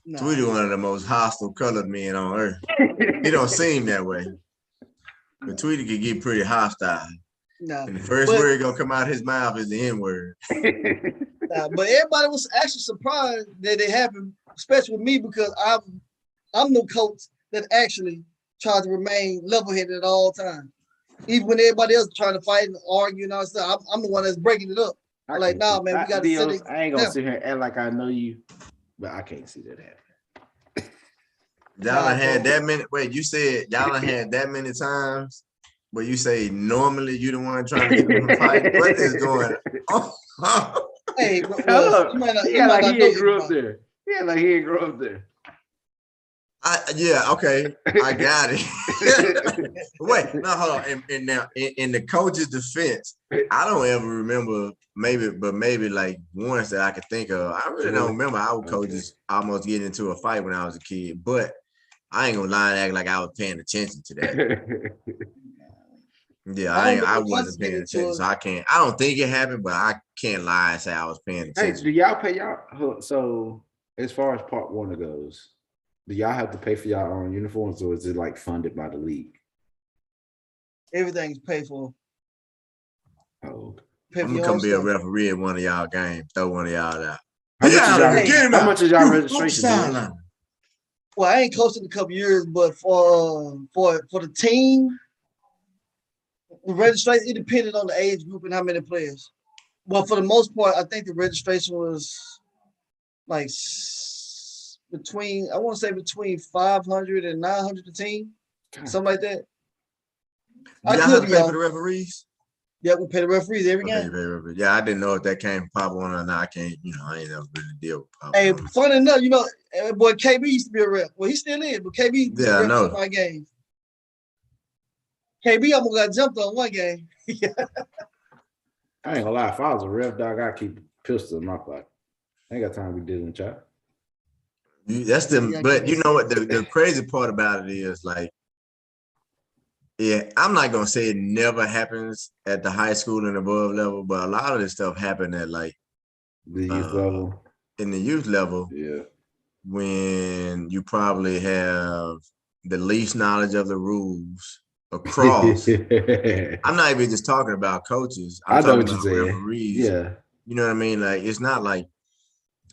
No. Tweety one of the most hostile colored men on earth. He don't seem that way. But Tweety can get pretty hostile. No. And the first word gonna come out of his mouth is the N-word. But everybody was actually surprised that it happened, especially with me, because I'm the coach that actually tried to remain level-headed at all times. Even when everybody else trying to fight and argue and all that stuff, I'm the one that's breaking it up. I'm like, nah, man, we got to set it. I ain't gonna sit here and act like I know you, but I can't see that happen. Y'all had that many. Wait, you said y'all had that many times, but you say normally you the one trying to get them to fight. What is going on? Hey, he ain't grew up there. Yeah, like he ain't grew up there. Okay, I got it. Wait, no, hold on. And now, in the coach's defense, I don't ever remember. Maybe like once that I could think of. I really don't remember our coaches almost getting into a fight when I was a kid. But I ain't gonna lie and act like I was paying attention to that. Yeah, I wasn't paying attention, so I can't. I don't think it happened, but I can't lie and say I was paying attention. Hey, do y'all pay y'all? So as far as Part Warner goes, do y'all have to pay for y'all own uniforms, or is it like funded by the league? Everything's paid for. Oh, I'm gonna come be a referee at one of y'all games. Throw one of y'all out. How much is y'all registration? Well, I ain't coached in a couple years, but for the team, the registration, it depended on the age group and how many players. But for the most part, I think the registration was like between 500 and 900 a team, something like that. Y'all have to pay for the referees? Yeah, we pay the referees every game. Yeah, I didn't know if that came from Pop Warner or not. I can't, I ain't never really deal with Pop Hey, Warner. funny enough, boy, KB used to be a rep. Well, he still is, but KB used to be a rep for my games. KB almost got jumped on one game. I ain't gonna lie. If I was a ref, dog, I'd keep a pistol in my pocket. I ain't got time to be dealing with y'all. That's them. But you know what? The crazy part about it is, like, yeah, I'm not gonna say it never happens at the high school and above level, but a lot of this stuff happened at like the youth level. In the youth level, yeah, when you probably have the least knowledge of the rules across. I'm not even just talking about coaches. I'm talking about referees. Yeah, you know what I mean. Like, it's not like,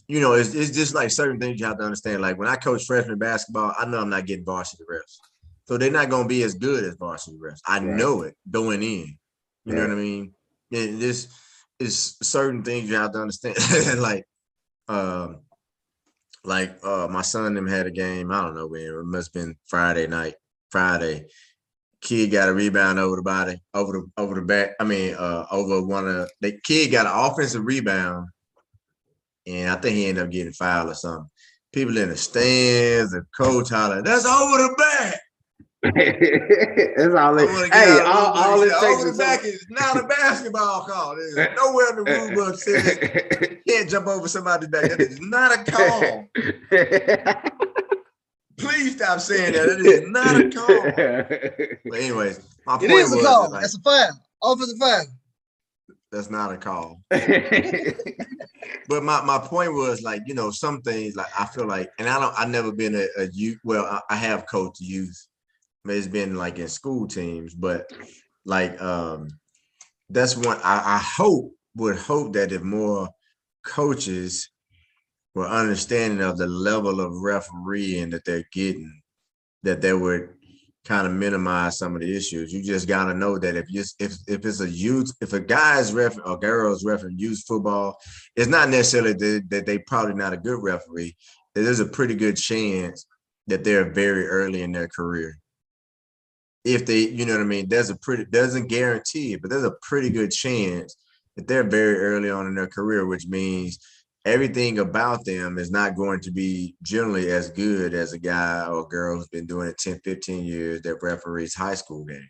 it's just like certain things you have to understand. Like, when I coach freshman basketball, I know I'm not getting varsity reps. So they're not going to be as good as varsity refs. I know it going in. You know what I mean? And it's certain things you have to understand. My son and them had a game. I don't know when. It must have been Friday night. Friday. Kid got a rebound over the body, over the back. Over one of the kid got an offensive rebound, and I think he ended up getting fouled or something. People in the stands, the coach hollering, "That's over the back." That's all it. Hey, all it takes over the back is not a basketball call. There's nowhere in the rule book says can't jump over somebody's back. That is not a call. Please stop saying that. It is not a call. But anyways, my point is a was call. Like, that's a foul. Offensive foul. That's not a call. But my point was some things I feel like, and I've never been a youth. Well, I have coached youth. It's been in school teams, but that's one I would hope that if more coaches were understanding of the level of refereeing that they're getting, that they would kind of minimize some of the issues. You just got to know that if it's a youth, if a guy's ref or girl's refereeing youth football, it's not necessarily that they probably not a good referee. There's a pretty good chance that they're very early in their career. If they, doesn't guarantee it, but there's a pretty good chance that they're very early on in their career, which means everything about them is not going to be generally as good as a guy or girl who's been doing it 10, 15 years that referees high school games.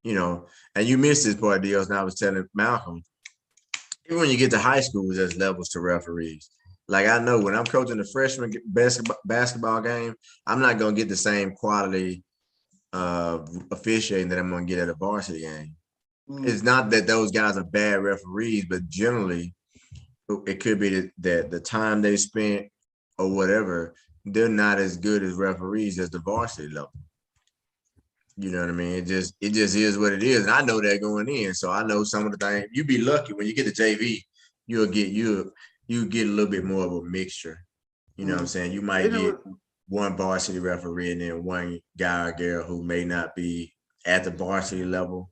And you missed this part, Dios, and I was telling Malcolm, even when you get to high school, there's levels to referees. I know when I'm coaching the freshman basketball game, I'm not going to get the same quality of officiating that I'm going to get at a varsity game. It's not that those guys are bad referees, but generally, it could be that the time they spent or whatever, they're not as good as referees as the varsity level. You know what I mean? It just is what it is. And I know that going in. So I know some of the things. You'd be lucky when you get to JV, you get a little bit more of a mixture. You know what I'm saying? You might get one varsity referee and then one guy or girl who may not be at the varsity level.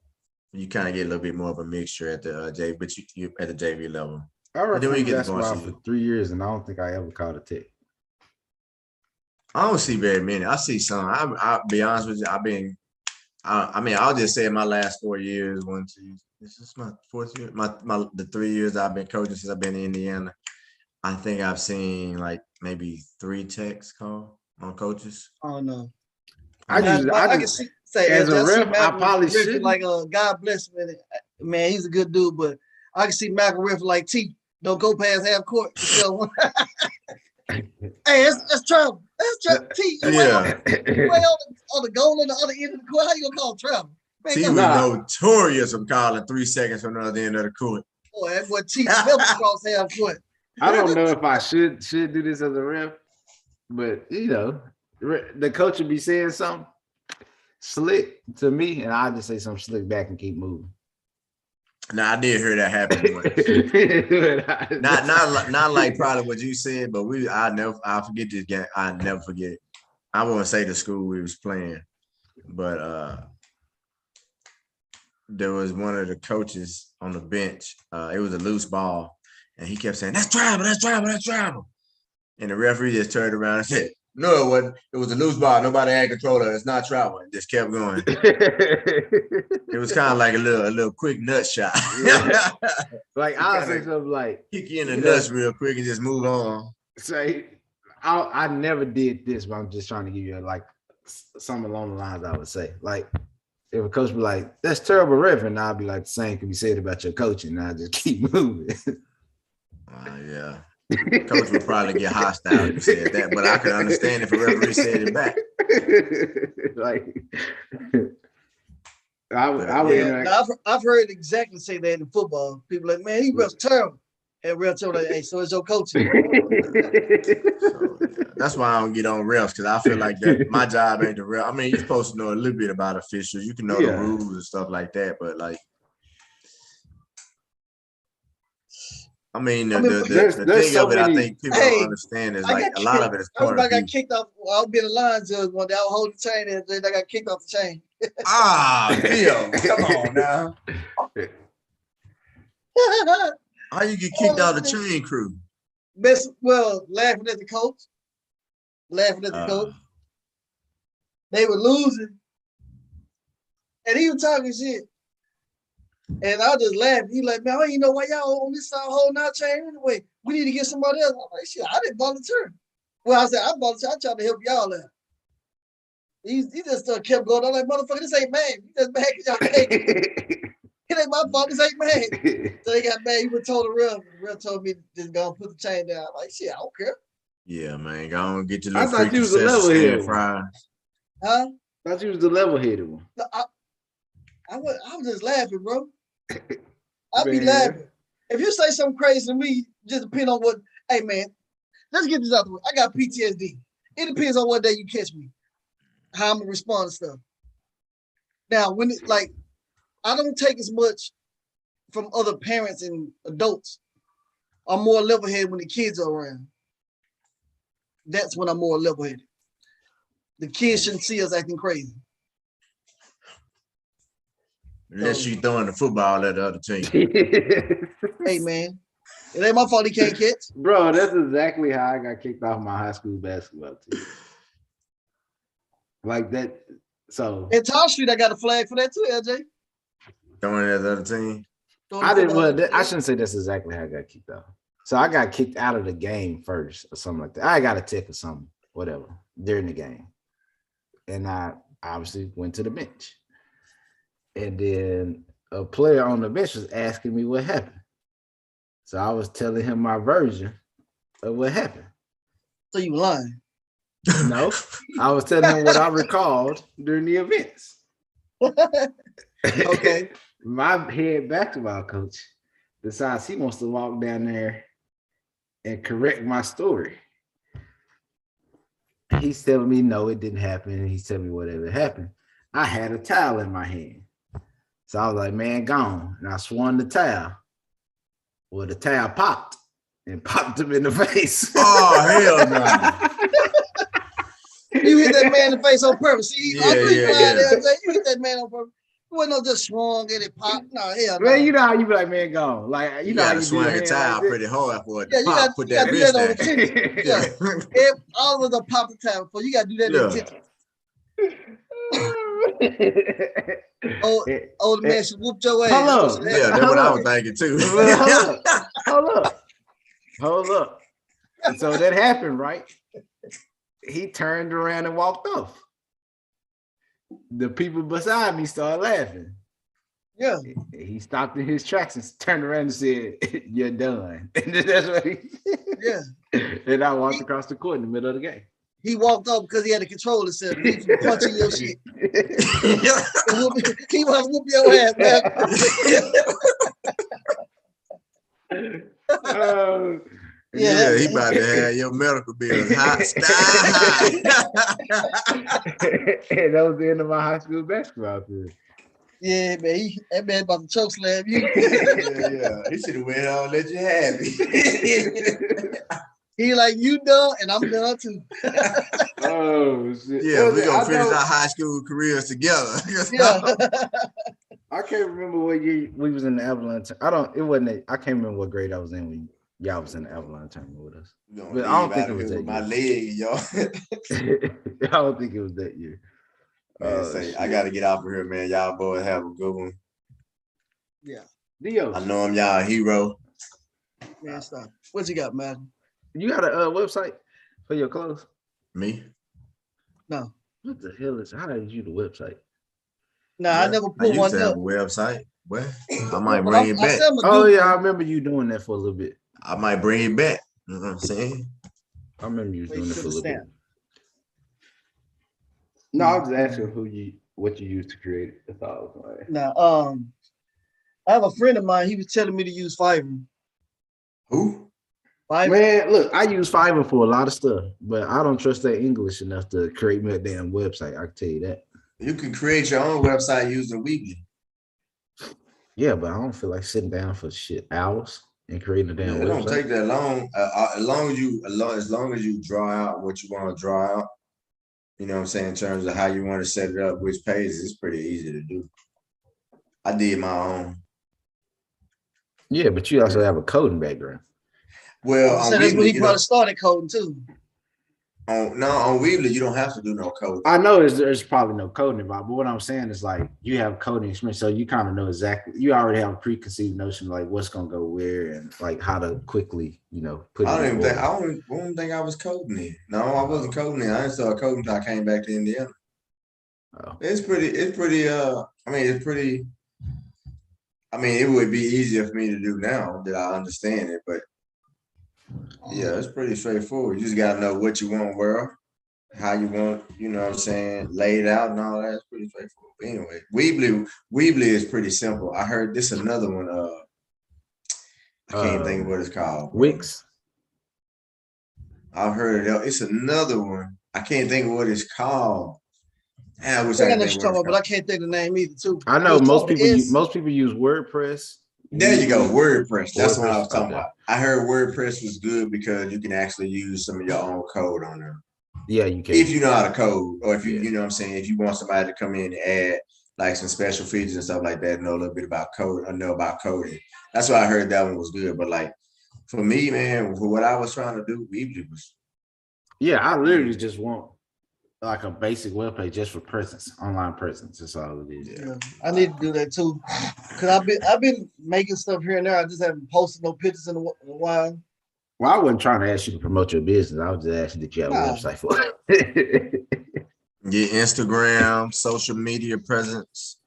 You kind of get a little bit more of a mixture at the JV, but you at the JV level. I refereed basketball for 3 years, and I don't think I ever caught a tick. I don't see very many. I see some. I'll be honest with you. I'll just say in my last 4 years, this is my fourth year. The 3 years I've been coaching since I've been in Indiana, I think I've seen maybe 3 techs call on coaches. Oh no. I can say as a ref, I probably should. God bless him, man. He's a good dude, but I can see Malcolm ref T. Don't go past half court. Hey, that's trouble. That's trouble. T. You way on the goal on the other end of the court. How you gonna call trouble? Man, T was notorious for calling 3 seconds from the other end of the court. Boy, that boy T never crossed half court. I don't know if I should do this as a ref, but the coach would be saying something slick to me, and I just say something slick back and keep moving. Now I did hear that happen once. not like probably what you said, but I'll forget this game. I never forget. I won't say the school we was playing, but there was one of the coaches on the bench. It was a loose ball, and he kept saying, "That's travel, that's travel, that's travel." And the referee just turned around and said, "No, it wasn't. It was a loose ball. Nobody had control of it. It's not traveling." Just kept going. It was kind of like a little quick nut shot. I'll say something like kick you in the nuts real quick and just move on. Say, I never did this, but I'm just trying to give you something along the lines I would say. If a coach be like, "That's terrible ref," and I'll be like, "The same can be said about your coaching." And I just keep moving. Yeah. Coach would probably get hostile if you said that, but I could understand if a referee said it back. I've heard exactly say that in football. People like, "Man, he refs terrible," and ref told her, "Hey, so it's your coaching." That's why I don't get on refs, because I feel like that my job ain't the ref. You're supposed to know a little bit about officials. You can know the rules and stuff like that, but the thing of it, I think people don't understand is a lot of it is part of I got kicked off. I'll be in the line judge one day. I was holding the chain and I got kicked off the chain. Bill, come on now. How you get kicked out of the chain crew? Laughing at the coach. Laughing at the coach. They were losing. And he was talking shit. And I just laughed. He like, man, I don't know why y'all on this side holding our chain anyway. We need to get somebody else. I'm like, shit, I didn't volunteer. Well, I said, I volunteer. I tried to help y'all out. He just kept going. I'm like, motherfucker, this ain't mad. You just mad because y'all can't. It ain't my fault. This ain't mad. So they got mad. He went told the ref. The ref told me to just go and put the chain down. I'm like, shit, I don't care. Yeah, man. Go on, get your I little thought you was a level headed fries. Huh? I thought you was the level headed one. No, I was just laughing, bro. I be laughing. If you say something crazy to me, just depend on what. Hey, man, let's get this out the way. I got PTSD. It depends on what day you catch me, how I'm gonna respond to stuff. Now, when it, like, I don't take as much from other parents and adults. I'm more level-headed when the kids are around. That's when I'm more level-headed. The kids shouldn't see us acting crazy. Unless you throwing the football at the other team. Hey, man, it ain't my fault he can't catch. Bro, that's exactly how I got kicked off my high school basketball team. Like that. So In Town Street, I got a flag for that too, LJ. Throwing it at the other team. I didn't. Well, I shouldn't say that's exactly how I got kicked off. So I got kicked out of the game first, or something like that. I got a tick or something, whatever, during the game, and I obviously went to the bench. And then a player on the bench was asking me what happened. So I was telling him my version of what happened. So you lying? No, I was telling him what I recalled during the events. Okay. My head basketball coach decides he wants to walk down there and correct my story. He's telling me, no, it didn't happen. He's telling me whatever happened. I had a towel in my hand. So I was like, man, gone. And I swung the towel. Well, the towel popped and popped him in the face. Oh, hell no. You hit that man in the face on purpose. See, Yeah. You hit that man on purpose. It wasn't no just swung and it popped. No, hell no. Man, you know how you be like, man, gone. Like, you know how you swing a towel like pretty hard for it. Yeah, you got put to that do wrist that on down. the tennis. All of us are pop the towel before. You got to do that in the tennis. Oh, the man should whoop your ass. Hold up. Yeah, that's what I was thinking too. Hold up. And so that happened, right? He turned around and walked off. The people beside me started laughing. Yeah. He stopped in his tracks and turned around and said, "You're done." And that's what he said. Yeah. And I walked across the court in the middle of the game. He walked off because he had to control himself. He was punching your shit. He was whoop your ass, man. Yeah, he about to have your medical bills hot, sky high. And that was the end of my high school basketball career. Yeah, man. That man about to choke slam you. Yeah. He should have went on and let you have it. He like, you done, and I'm done too. Oh shit! Yeah, we're gonna finish our high school careers together. Yeah. I can't remember what year we was in the Avalon. I can't remember what grade I was in when y'all was in the Avalon tournament with us. But I don't think it was that year. My leg, y'all. I don't think it was that year. Man, I gotta get out of here, man. Y'all boys have a good one. Yeah. Dio. I know I'm y'all hero. Man, stop. What you got, man? You got a website for your clothes? Me? No. What the hell is? How did you the website? No, I never put one up. A website. Well, I might bring it back. Oh yeah, I remember you doing that for a little bit. I might bring it back. You know what I'm saying? I remember you doing it for a little bit. No, I was just asking what you used to create it. That's all I was like. Now, I have a friend of mine. He was telling me to use Fiverr. Who? Fiverr. Man, look, I use Fiverr for a lot of stuff, but I don't trust that English enough to create me a damn website. I can tell you that. You can create your own website using Weebly. Yeah, but I don't feel like sitting down for hours and creating a damn website. It don't take that long. As long as you draw out what you want to draw out, you know what I'm saying, in terms of how you want to set it up, which pages, it's pretty easy to do. I did my own. Yeah, but you also have a coding background. Well, on So that's when Weebly, he probably started coding too. on Weebly, you don't have to do no code. I know there's probably no coding involved, but what I'm saying is like you have coding experience, so you kind of know exactly. You already have a preconceived notion of like what's gonna go where and like how to quickly, put I it don't in even think order. I don't think I was coding it. No, I wasn't coding it. I didn't start coding until I came back to Indiana. Oh. It's pretty I mean, it would be easier for me to do now that I understand it, but yeah, it's pretty straightforward. You just gotta know what you want, where, how you want, you know what I'm saying, laid out and all that. It's pretty straightforward. But anyway, Weebly is pretty simple. I heard this another one. I can't think of what it's called. Wix. I've heard it. It's another one. I can't think of what it's called. I wish I I know could what think you're of talking what about, but I can't think of the name either too. I know It was most called people S. most people use WordPress. There you go, WordPress. That's what I was WordPress, talking okay. about. I heard WordPress was good because you can actually use some of your own code on there. Yeah, you can. If you know how to code, or if you, Yeah. you know what I'm saying, if you want somebody to come in and add like some special features and stuff like that, know a little bit about code, or know about coding. That's why I heard that one was good. But like for me, man, for what I was trying to do, Weebly was. Yeah, I literally just want like a basic web page just for presence, online presence. That's all it is. Yeah, I need to do that too. Cause I've been making stuff here and there. I just haven't posted no pictures in a while. Well, I wasn't trying to ask you to promote your business. I was just asking that you have a website for it. Yeah, Instagram, social media presence.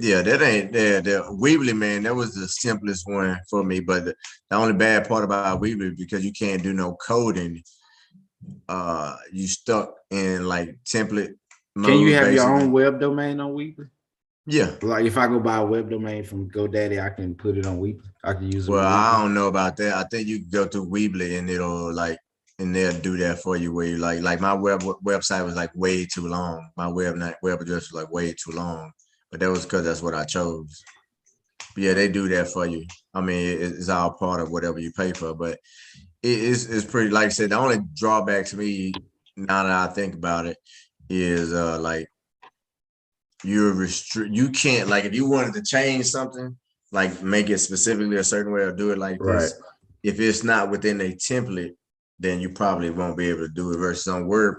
Yeah, that ain't there. Weebly, man, that was the simplest one for me. But the only bad part about Weebly because you can't do no coding. You stuck in like template mode. Can you have basically. your own web domain on Weebly? Yeah. Like if I go buy a web domain from GoDaddy, I can put it on Weebly. I can use it. Well, I don't know about that. I think you can go to Weebly and they'll do that for you where you like my website was like way too long. My web address was like way too long, but that was because that's what I chose. But yeah, they do that for you. I mean, it's all part of whatever you pay for, but it's pretty, like I said, the only drawback to me now that I think about it is like you can't, like if you wanted to change something, like make it specifically a certain way or do it like this, if it's not within a template, then you probably won't be able to do it versus on WordPress.